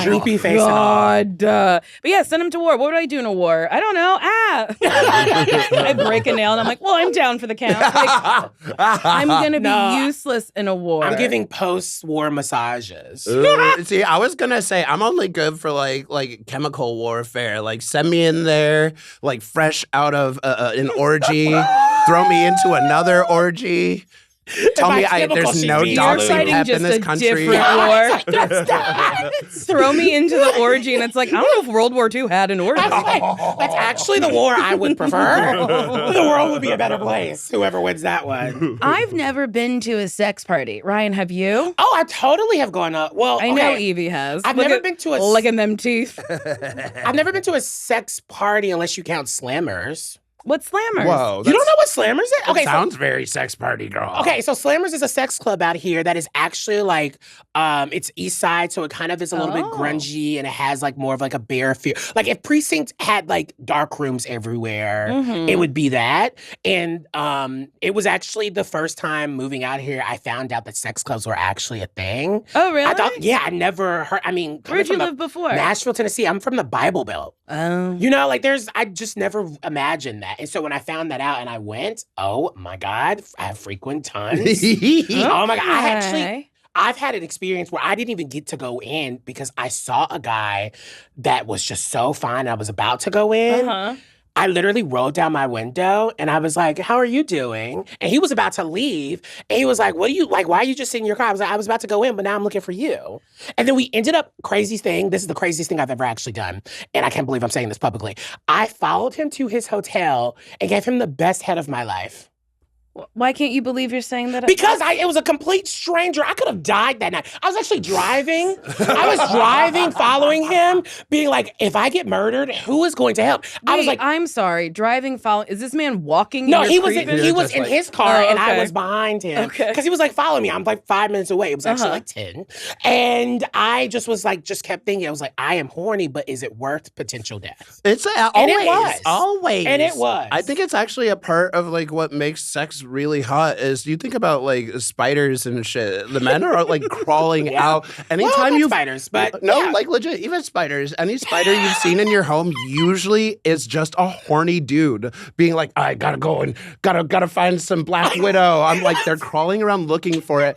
Droopy face. God. But yeah, send him to war. What would I do in a war? I don't know. I break a nail and I'm like, well, I'm down for the count. Like, I'm going to be useless in a war. I'm giving post-war massages. See, I was going to say, I'm only good for like chemical warfare. Like, send me in there, like fresh out of an orgy. Throw me into another orgy. Tell me there's no doxing fighting pep just in this a country. different war. Throw me into the orgy, and it's like, I don't know if World War II had an orgy. That's actually the war I would prefer. The world would be a better place, whoever wins that one. I've never been to a sex party. Ryan, have you? Oh, I totally have gone up. Well, I know Yvie has. I've never been to a... Look at them teeth. I've never been to a sex party unless you count slammers. What's Slammers? Whoa. You don't know what Slammers is? Okay, sounds very sex party, girl. Okay, so Slammers is a sex club out here that is actually like, it's East Side, so it kind of is a little bit grungy and it has like more of like a bare feel. Like if Precinct had like dark rooms everywhere, it would be that. And it was actually the first time moving out here, I found out that sex clubs were actually a thing. Oh, really? I never heard, Where'd you live before? Nashville, Tennessee. I'm from the Bible Belt. Oh. You know, like I just never imagined that. And so when I found that out and I went, oh my God, I have frequent tons. Oh my God. I've had an experience where I didn't even get to go in because I saw a guy that was just so fine. I was about to go in. I literally rolled down my window and I was like, how are you doing? And he was about to leave. And he was like, why are you just sitting in your car? I was like, I was about to go in, but now I'm looking for you. And then we ended up, this is the craziest thing I've ever actually done. And I can't believe I'm saying this publicly. I followed him to his hotel and gave him the best head of my life. Why can't you believe you're saying that? Because it was a complete stranger. I could have died that night. I was actually driving. Following him, being like, if I get murdered, who is going to help? I was like, I'm sorry, is this man walking? No, he was in his car and I was behind him. Okay. Because he was like following me. I'm like 5 minutes away. It was actually like 10. And I just was like, just kept thinking, I was like, I am horny, but is it worth potential death? It's always. And it was. Always. And it was. I think it's actually a part of like what makes sex really hot is you think about like spiders and shit. The men are like crawling out. Anytime you spiders, but like legit, even spiders. Any spider you've seen in your home usually is just a horny dude being like, I gotta go and gotta find some Black Widow. I'm like, they're crawling around looking for it.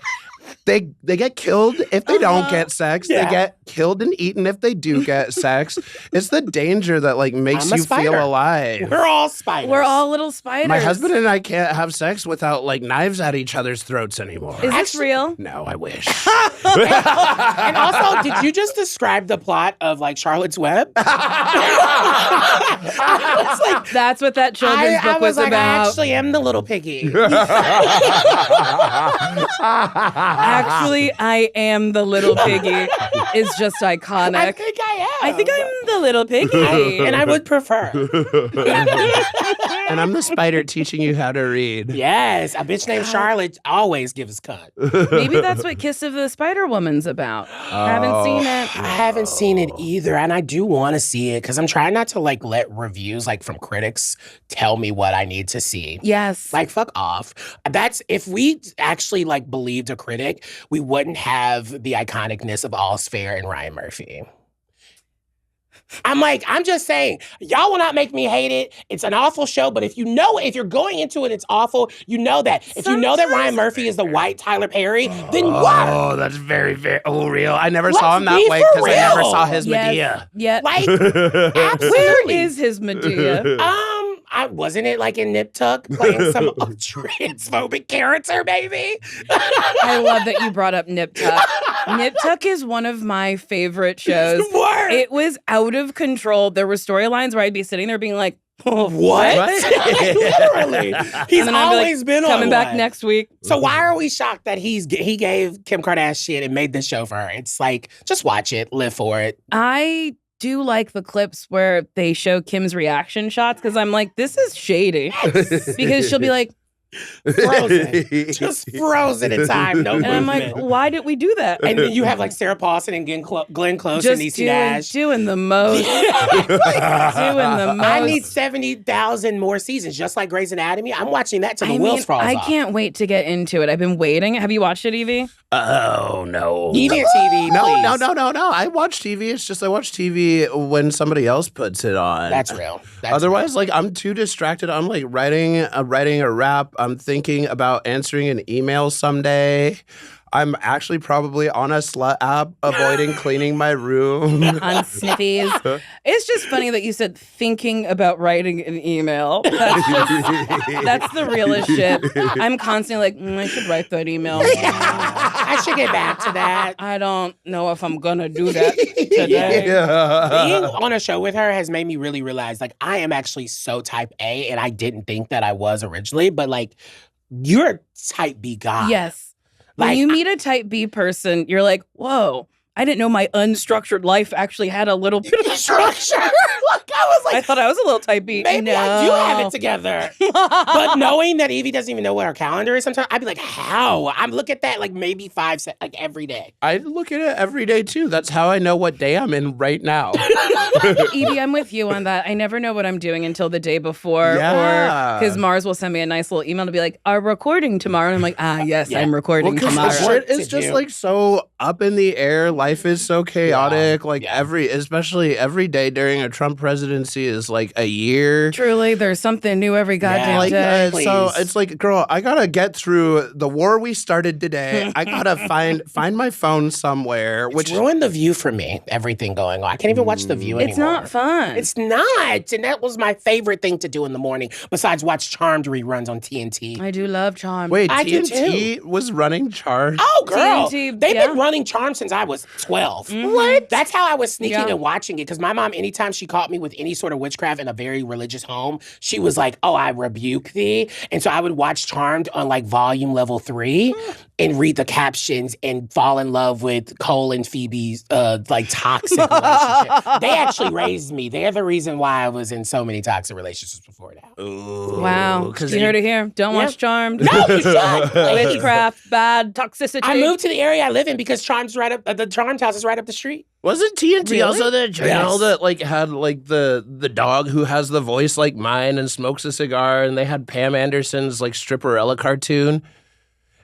They get killed if they don't get sex. Yeah. They get killed and eaten if they do get sex. It's the danger that like makes you feel alive. We're all spiders. We're all little spiders. My husband and I can't have sex without like knives at each other's throats anymore. Is this real? No, I wish. And also, did you just describe the plot of like Charlotte's Web? I was like, that's what that children's book was about. I actually am the little piggy. Actually, I am the little piggy. Is just iconic. I think I am. I think I'm the little piggy. And I would prefer. And I'm the spider teaching you how to read. Yes, a bitch named Charlotte always gives cunt. Maybe that's what Kiss of the Spider Woman's about. Haven't seen it. I haven't seen it either, and I do want to see it because I'm trying not to like let reviews like from critics tell me what I need to see. Yes. Like, fuck off. That's if we actually like believed a critic, we wouldn't have the iconicness of All's Fair and Ryan Murphy. I'm just saying, y'all will not make me hate it. It's an awful show, but if you're going into it, it's awful, you know that. If you know that Ryan Murphy is the white Tyler Perry, then what? Oh, that's very, very real. I never saw him that way because I never saw his Medea. Yeah. Like, absolutely. Where is his Medea? Wasn't it like in Nip Tuck playing some transphobic character, maybe? I love that you brought up Nip Tuck. Nip Tuck is one of my favorite shows. What? It was out of control. There were storylines where I'd be sitting there being like, oh, what? Literally. He's always been coming back next week. So why are we shocked that he gave Kim Kardashian and made this show for her? It's like, just watch it, live for it. I do like the clips where they show Kim's reaction shots because I'm like, this is shady. Because she'll be like, frozen. Just frozen in time. No movement. And I'm like, why did we do that? And then you have like Sarah Paulson and Glenn Close and Niecy Nash. Doing the most. Doing the most. I need 70,000 more seasons, just like Grey's Anatomy. I'm watching that till the wheels fall off. I can't wait to get into it. I've been waiting. Have you watched it, Yvie? Oh, no. Yvie or TV, No. please. I watch TV. It's just I watch TV when somebody else puts it on. That's real. Otherwise, like, I'm too distracted. I'm like writing a rap. I'm thinking about answering an email someday. I'm actually probably on a slut app, avoiding cleaning my room. On Sniffies. It's just funny that you said thinking about writing an email. That's the realest shit. I'm constantly like, I should write that email. I should get back to that. I don't know if I'm gonna do that today. Being on a show with her has made me really realize, like, I am actually so type A, and I didn't think that I was originally, but, like, you're a type B guy. Yes. When Like, you meet a type B person, you're like, whoa, I didn't know my unstructured life actually had a little bit of structure. Like, I was like, I thought I was a little type B. maybe I do have it together. But knowing that Yvie doesn't even know what her calendar is sometimes, I'd be like, how? I'm look at that like maybe 5 seconds, like every day. I look at it every day too. That's how I know what day I'm in right now. Yvie, I'm with you on that. I never know what I'm doing until the day before. Yeah. Or because Mars will send me a nice little email to be like, are recording tomorrow? And I'm like, yes, Yeah. I'm recording Because tomorrow. shit To is just do. like so up in the air. Life is so chaotic. Like Yeah. especially every day during a Trump presidency is like a year. Truly, there's something new every goddamn Like day. so Please. it's like, girl, I gotta get through the war we started today. I gotta find my phone somewhere. Which ruined The View for me, everything going on. I can't even watch The View anymore. It's not fun. It's not. And that was my favorite thing to do in the morning, besides watch Charmed reruns on TNT. I do love Charm. Wait, I do TNT was running Charmed. Oh, girl. TNT, They've yeah. been running Charmed since I was 12. Mhm. What? That's how I was sneaking Yeah. and watching it. Because my mom, anytime she caught me with any sort of witchcraft in a very religious home, she was like, oh, I rebuke thee. And so I would watch Charmed on like volume level 3 and read the captions and fall in love with Cole and Phoebe's like toxic relationship. They actually raised me. They're the reason why I was in so many toxic relationships before that. Ooh, Wow. 'cause You heard it here. Don't Yeah. watch Charmed. No, you should. Witchcraft, bad, toxicity. I moved to the area I live in because Charm's right up. The Charmed house is right up the street. Wasn't TNT Really? also the channel Yes. that like had like the dog who has the voice like mine and smokes a cigar, and they had Pam Anderson's like Stripperella cartoon?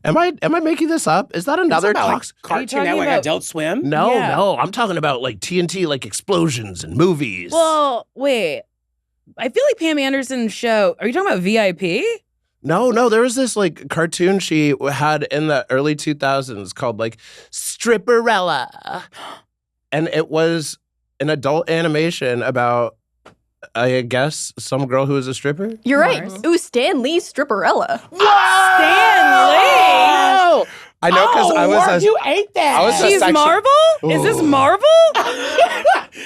Am I making this up? Is that another About, like, toxic? Are you Cartoon talking Network, about- Adult Swim. No, Yeah. no, I'm talking about like TNT like explosions and movies. Well, wait. I feel like Pam Anderson's show. Are you talking about VIP? No, there was this like cartoon she had in the early 2000s called like Stripperella. And it was an adult animation about, I guess, some girl who was a stripper. You're right. Mars. It was Stan Lee's Stripperella. Stan Lee! I know because I was a, you ate that. I was a She's section- Marvel? Is this Ooh. Marvel?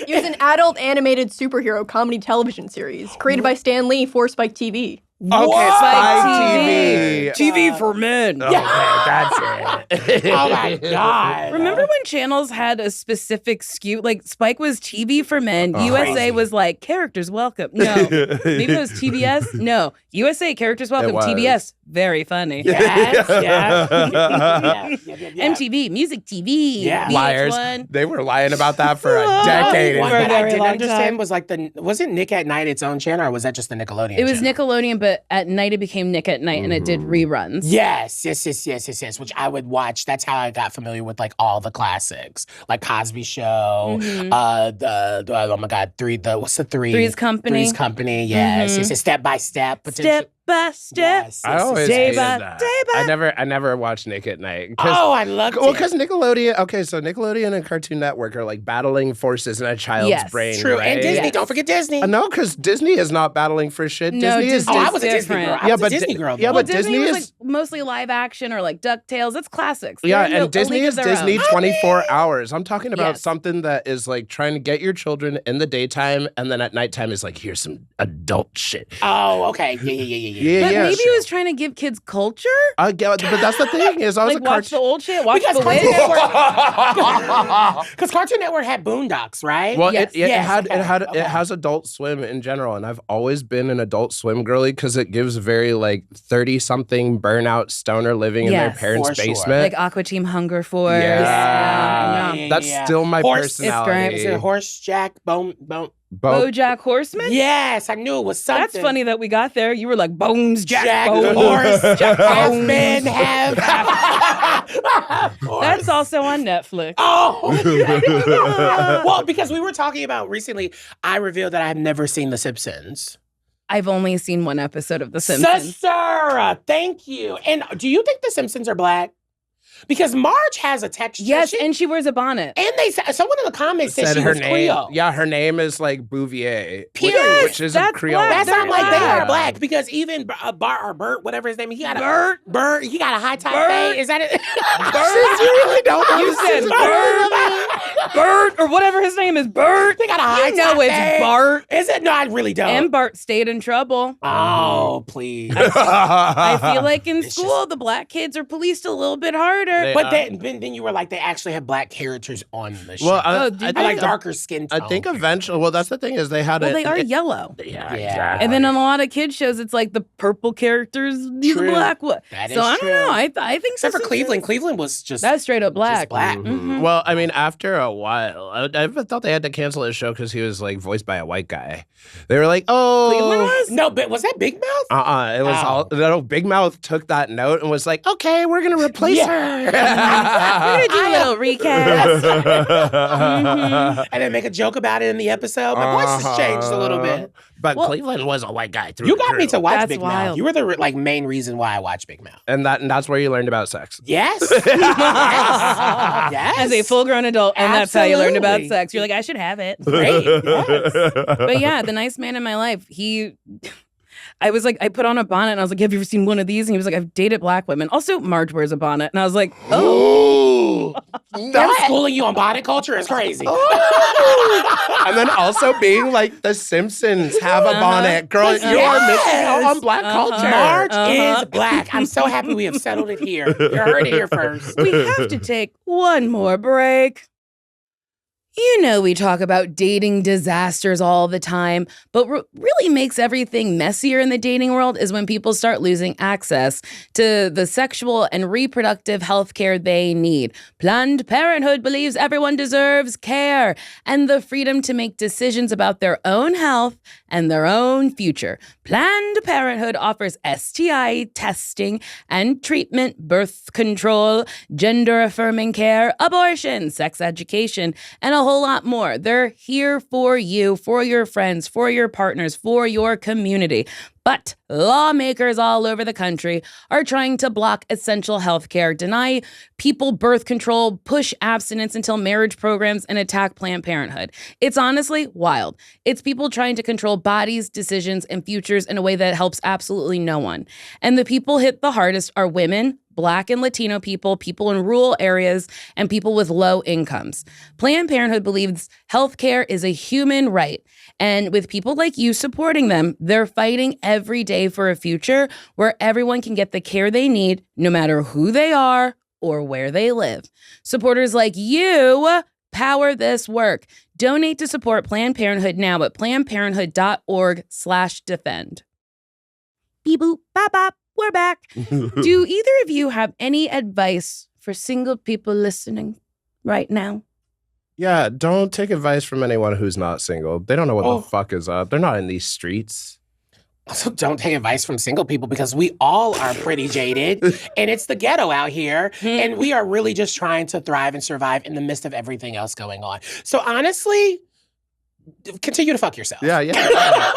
It was an adult animated superhero comedy television series created by Stan Lee for Spike TV. Okay, Spike Spike TV. TV. TV for men. Okay, that's it. Oh my god! Remember when channels had a specific skew? Like Spike was TV for men. USA Crazy. was like characters welcome. No. Maybe it was TBS. No. USA characters welcome. was. TBS very funny. Yes, yeah. MTV music TV. Yeah. Liars. VH1. They were lying about that for a Oh, decade. One For a that I very didn't long understand time. was like wasn't Nick at Night its own channel, or was that just the Nickelodeon? It was channel? Nickelodeon, but at night it became Nick at Night, and it did reruns. Yes, which I would watch. That's how I got familiar with like all the classics, like Cosby Show, Mhm. oh my God, what's the three? Three's Company. Three's Company, yes, Mhm. yes, Step by Step, Step by step. Yes, I always Day hated by that. day by- I never watched Nick at Night. Oh, I loved Well, it. because Nickelodeon, okay, so Nickelodeon and Cartoon Network are like battling forces in a child's Yes. brain. True, right? and Disney. Yes. Don't forget Disney. No, because Disney is not battling for shit. No, Disney is Disney- Oh, I it's was a Disney different. girl. I Yeah, was a but Disney Di- girl. yeah, though. Well, but Disney Disney was is- like mostly live action or like DuckTales. It's classics. Yeah, They're in and a Disney league is of their Disney own. 24 hours. I'm talking about Yes. something that is like trying to get your children in the daytime, and then at nighttime is like, here's some adult shit. Oh, okay. Yeah. But Yeah, maybe sure. it was trying to give kids culture. I get, but that's the thing is, I was Like a watch the cartoon. old shit. Watch Because the Cartoon wig. Network, because Cartoon Network had Boondocks, right? Well, Yes. it Yes, had okay. it has Adult Swim in general, and I've always been an Adult Swim girly because it gives very like 30-something burnout stoner living in their Yes, parents' for sure. basement. Like Aqua Team Hunger Force. Yeah. That's still my Horse- personality. Is it Horse Jack Bone? BoJack Horseman. Yes, I knew it was something. That's funny that we got there. You were like Bones, Jack, Bones. Horse, Jack Half Bones. men, half horse. That's also on Netflix. Oh, well, because we were talking about recently, I revealed that I have never seen The Simpsons. I've only seen one episode of The Simpsons. Sister, thank you. And do you think The Simpsons are black? Because Marge has a texture. Yes, and she wears a bonnet. And they said, someone in the comments said she her was name. Creole. Yeah, her name is like Bouvier. Period. Which is a That's Creole. black. That's They're not like they black. are black because even Bart or Bert, whatever his name is, he got Bert. Bert, he got a high top Bert. fade. Is that it? Since you really don't know You the said Simpsons. Bert, or whatever his name is, Bert. They got a high You know top it's fade. Bart. Is it? No, I really don't. And Bart stayed in trouble. Oh, please. I feel like in It's school, the black kids are policed a little bit harder. They- But then you were like, they actually have black characters on the show. Well, Oh, I did I like think darker skin tone. I think eventually. Well, that's the thing is they had Well, it. they are yellow. Yeah, Yeah. exactly. And then on a lot of kids shows, it's like the purple characters, these True. black ones. That is So I don't true. know. I think Except for Simpsons- Cleveland. Cleveland was just That's straight up black. Just black. Mhm. Well, I mean, after a while, I thought they had to cancel his show because he was like voiced by a white guy. They were like, "Oh, Cleveland was? No, but was that Big Mouth? It was Oh. all. No, Big Mouth took that note and was like, "Okay, we're gonna replace We're her." gonna do a little recast. And then make a joke about it in the episode. My voice has changed a little bit. But Well- Cleveland was a white guy through. You and got me through. to watch That's Big wild. Mouth. You were the like main reason why I watched Big Mouth. and that's where you learned about sex. Yes. yes. As a full-grown adult, and that's how you learned about Absolutely. sex. You're like, I should have it. Great. Yes. But yeah, the nice man in my life, I was like, I put on a bonnet and I was like, have you ever seen one of these? And he was like, I've dated black women. Also, Marge wears a bonnet. And I was like, oh. Them schooling you on bonnet culture is crazy. And then also being like the Simpsons have a bonnet. Girl, you are missing out on black culture. Marge Uh-huh. is black. I'm so happy we have settled it here. You heard it here first. We have to take one more break. You know, we talk about dating disasters all the time, but what really makes everything messier in the dating world is when people start losing access to the sexual and reproductive health care they need. Planned Parenthood believes everyone deserves care and the freedom to make decisions about their own health and their own future. Planned Parenthood offers STI testing and treatment, birth control, gender-affirming care, abortion, sex education, and a whole lot more. They're here for you, for your friends, for your partners, for your community. But lawmakers all over the country are trying to block essential health care, deny people birth control, push abstinence until marriage programs, and attack Planned Parenthood. It's honestly wild. It's people trying to control bodies, decisions, and futures in a way that helps absolutely no one. And the people hit the hardest are women, Black and Latino people, people in rural areas, and people with low incomes. Planned Parenthood believes healthcare is a human right. And with people like you supporting them, they're fighting every day for a future where everyone can get the care they need, no matter who they are or where they live. Supporters like you power this work. Donate to support Planned Parenthood now at plannedparenthood.org/defend. Beep boop, bop bop. We're back. Do either of you have any advice for single people listening right now? Yeah, don't take advice from anyone who's not single. They don't know what Oh. the fuck is up. They're not in these streets. Also, don't take advice from single people because we all are pretty jaded and it's the ghetto out here. And we are really just trying to thrive and survive in the midst of everything else going on. So honestly, continue to fuck yourself. Yeah, yeah.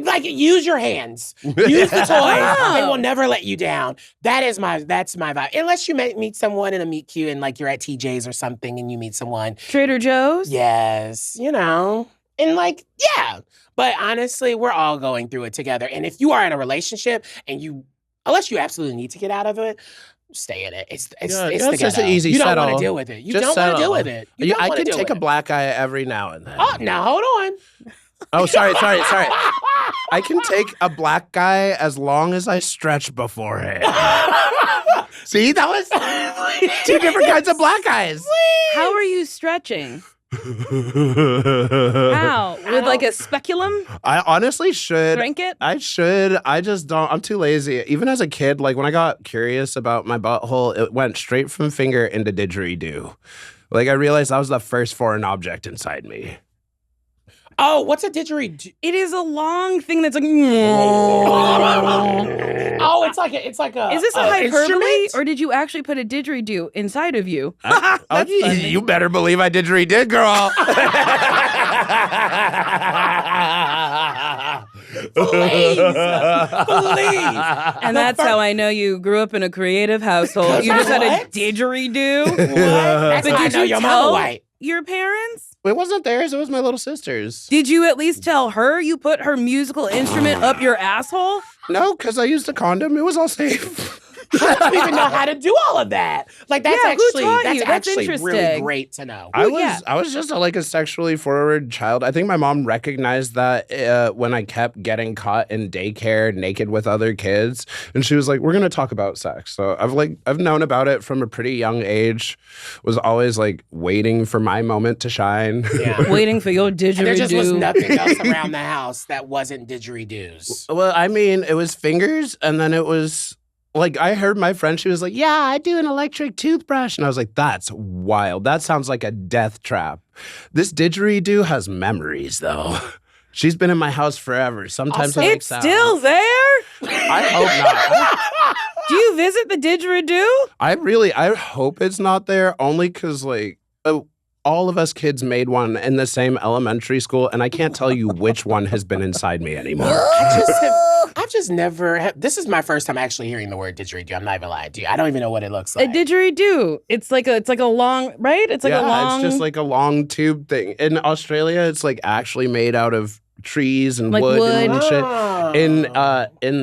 like use your hands. Use the toys. They will never let you down. That's my vibe. Unless you meet someone in a meet cute and like you're at TJ's or something and you meet someone. Trader Joe's? Yes, you know. And like, yeah. But honestly, we're all going through it together. And if you are in a relationship and unless you absolutely need to get out of it, stay in it. It's the just ghetto. an easy You don't settle. want to deal with it. You Just don't want to settle. deal with it. You don't I wanna can deal take with a it. black eye every now and then. Oh, now hold on. Oh, sorry. I can take a black guy as long as I stretch beforehand. See, that was two different kinds of black guys. How are you stretching? How? With like a speculum? I honestly should. Drink it? I should. I just don't. I'm too lazy. Even as a kid, like when I got curious about my butthole, it went straight from finger into didgeridoo. Like I realized that was the first foreign object inside me. Oh, what's a didgeridoo? It is a long thing that's like. Oh, it's like a. Is this a hyperbole, instrument? or did you actually put a didgeridoo inside of you? Oh, you better believe I didgeridoo, girl. Please. And that's how I know you grew up in a creative household. You just had a didgeridoo. What? That's But how I did know you your mama tell white. your parents? It wasn't theirs. It was my little sister's. Did you at least tell her you put her musical instrument up your asshole? No, because I used a condom. It was all safe. I don't even know how to do all of that. Like that's Yeah, who actually taught that's you? That's actually really interesting. great to know. I yeah. was just a sexually forward child. I think my mom recognized that when I kept getting caught in daycare naked with other kids, and she was like, "We're gonna talk about sex." So I've known about it from a pretty young age. Was always like waiting for my moment to shine. Yeah. Waiting for your didgeridoo. And there just was nothing else around the house that wasn't didgeridoos. Well, I mean, it was fingers, and then it was. Like, I heard my friend, she was like, yeah, I do an electric toothbrush. And I was like, that's wild. That sounds like a death trap. This didgeridoo has memories, though. She's been in my house forever. Sometimes Also, it It's makes still sound. there? I hope not. Do you visit the didgeridoo? I hope it's not there, only because, like, all of us kids made one in the same elementary school, and I can't tell you which one has been inside me anymore. I've just never. This is my first time actually hearing the word didgeridoo. I'm not even lying to you. I don't even know what it looks A like. didgeridoo. It's like a long, right? It's like a long. It's just like a long tube thing. In Australia, it's like actually made out of trees and Like wood wood. and shit. Oh. In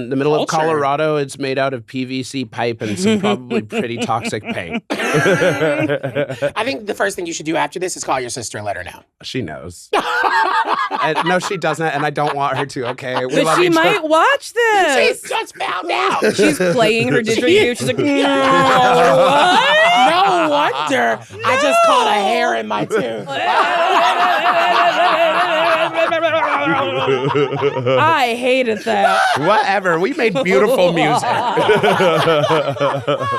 the middle of Culture. Colorado, it's made out of PVC pipe and some probably pretty toxic paint. I think the first thing you should do after this is call your sister and let her know. She knows. No, she doesn't, and I don't want her to. Okay, we But love she each might watch this. She's just found out. She's playing her didgeridoo. She's like, no, No wonder I just caught a hair in my tooth. I hated that. Whatever. We made beautiful music.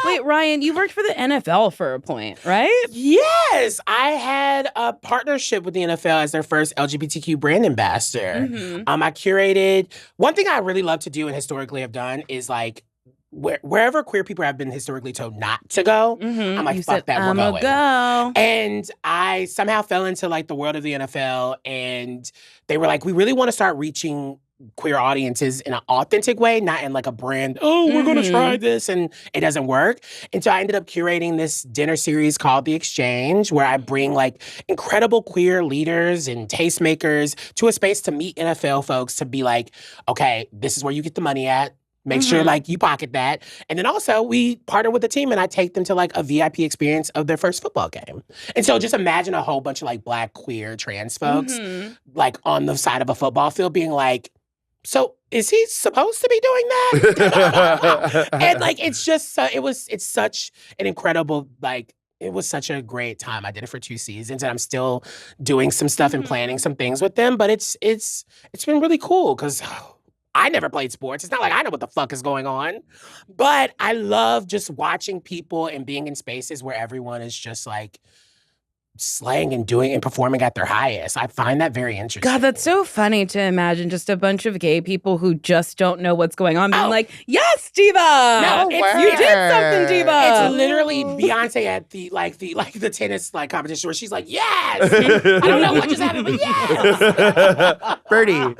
Wait, Ryan, you worked for the NFL for a point, right? Yes, I had a partnership with the NFL as their first LGBTQ brand ambassador. Mhm. I curated. One thing I really love to do and historically have done is like wherever queer people have been historically told not to go, I'm like, You fuck said, that, we're I'ma going. go. And I somehow fell into like the world of the NFL, and they were like, we really want to start reaching queer audiences in an authentic way, not in like a brand, we're going to try this, and it doesn't work. And so I ended up curating this dinner series called The Exchange, where I bring like incredible queer leaders and tastemakers to a space to meet NFL folks to be like, okay, this is where you get the money at. Make sure like you pocket that. And then also we partner with the team and I take them to like a VIP experience of their first football game. And so just imagine a whole bunch of like Black, queer, trans folks like on the side of a football field being like, so is he supposed to be doing that? And like, it's just, it's such an incredible, like, it was such a great time. I did it for 2 seasons and I'm still doing some stuff and planning some things with them. But it's been really cool because I never played sports. It's not like I know what the fuck is going on. But I love just watching people and being in spaces where everyone is just like slaying and doing and performing at their highest. I find that very interesting. God, that's so funny to imagine just a bunch of gay people who just don't know what's going on being like, yes, Diva! No, you did something, Diva! It's literally Beyonce at the tennis like competition where she's like, yes! I don't know what just happened, but yes! Birdie.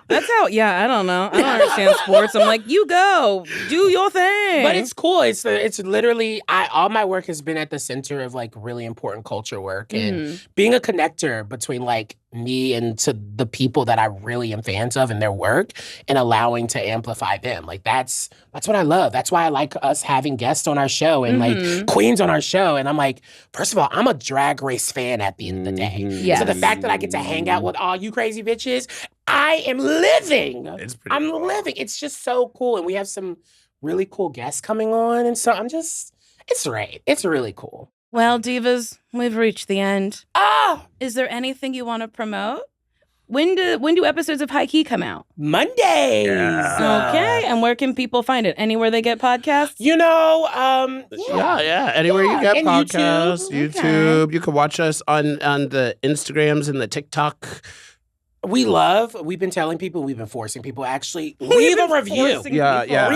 That's how, I don't know. I don't understand sports. I'm like, you go, do your thing. But it's cool. It's literally, all my work has been at the center of like really important culture work and being a connector between like me and to the people that I really am fans of and their work and allowing to amplify them. Like that's what I love. That's why I like us having guests on our show and like queens on our show. And I'm like, first of all, I'm a Drag Race fan at the end of the day. Yes. So the fact that I get to hang out with all you crazy bitches, I am living. I'm living. It's just so cool. And we have some really cool guests coming on. And so it's great. It's really cool. Well, Divas, we've reached the end. Ah! Is there anything you want to promote? When do episodes of HIGHKEY come out? Mondays. Okay, and where can people find it? Anywhere they get podcasts? You know, Yeah. Anywhere you get and podcasts, YouTube. YouTube. You can watch us on the Instagrams and the TikTok. We've been telling people, we've been forcing people actually leave a review. Yeah.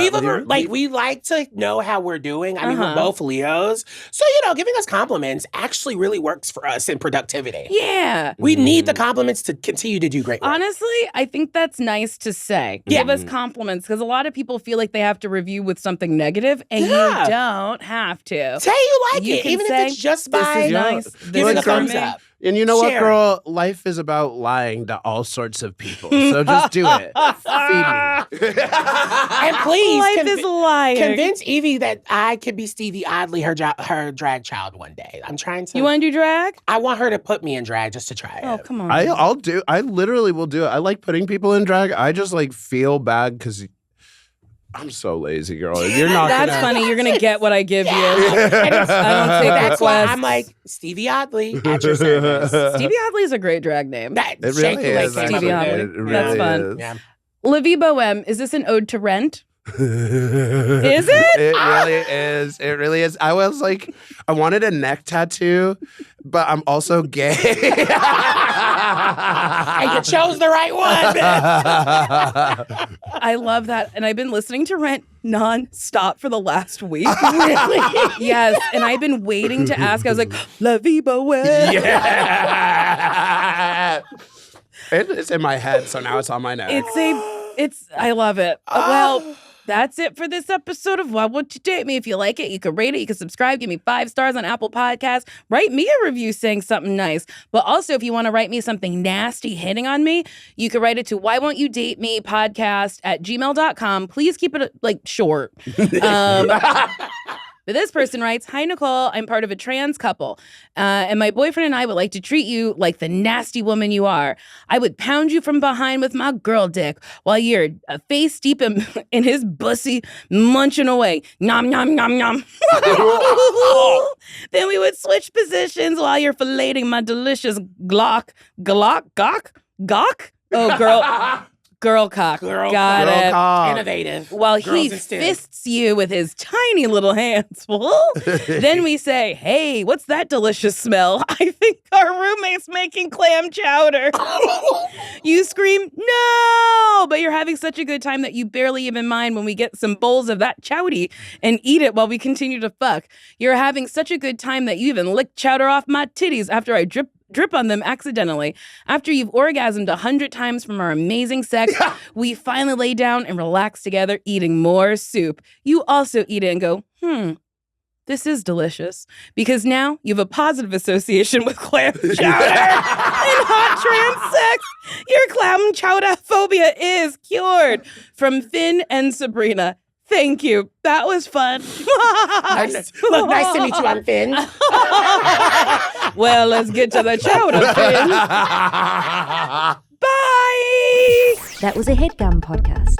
We like to know how we're doing. I mean, we're both Leos. So, giving us compliments actually really works for us in productivity. Yeah. We need the compliments to continue to do great work. Honestly, I think that's nice to say. Yeah. Give us compliments, because a lot of people feel like they have to review with something negative, and you don't have to. Say you like You it, can even say, if it's just "This by is nice. giving This a is thumbs for me." up. And you know what, Share. girl? Life is about lying to all sorts of people. So just do it. Feed me. And please, Life is lying. convince Yvie that I could be Yvie Oddly, her drag child one day. I'm trying to. You want to do drag? I want her to put me in drag just to try it. Oh, come on. I literally will do it. I like putting people in drag. I just feel bad because I'm so lazy, girl. You're not That's gonna... funny. You're going to get what I give you. And I don't take that's why requests. I'm like, Stevie Oddly at your service. Stevie Oddly is a great drag name. That It really Shake the Leg is. came up Stevie with Oddly. it. It really That's fun. is. Yeah. Livy Bohem, is this an ode to Rent? Is it? It really is. It really is. I was I wanted a neck tattoo, but I'm also gay. And you chose the right one. I love that. And I've been listening to Rent nonstop for the last week. Really? Yes. And I've been waiting to ask. I was like, Livy Bohem. Yeah. It's in my head, so now it's on my neck. I love it. Well, that's it for this episode of Why Won't You Date Me? If you like it, you can rate it, you can subscribe, give me 5 stars on Apple Podcasts, write me a review saying something nice. But also, if you want to write me something nasty hitting on me, you can write it to whywontyoudatemepodcast@gmail.com. Please keep it short. But this person writes, "Hi, Nicole. I'm part of a trans couple, and my boyfriend and I would like to treat you like the nasty woman you are. I would pound you from behind with my girl dick while you're face deep in his bussy, munching away. Nom, nom, nom, nom. Then we would switch positions while you're filleting my delicious gawk? Oh, girl. Girl cock. Got it. Cock. Innovative. While Girls he instead. fists you with his tiny little hands. Then we say, hey, what's that delicious smell? I think our roommate's making clam chowder. You scream, no! But you're having such a good time that you barely even mind when we get some bowls of that chowdy and eat it while we continue to fuck. You're having such a good time that you even lick chowder off my titties after I drip on them accidentally. After you've orgasmed 100 times from our amazing sex, we finally lay down and relax together, eating more soup. You also eat it and go, this is delicious. Because now you have a positive association with clam chowder and hot trans sex. Your clam chowder phobia is cured. From Finn and Sabrina. Thank you. That was fun. Nice. Look, nice to meet you. I'm Finn. Well, let's get to the chowder, Finn. Bye. That was a HeadGum podcast.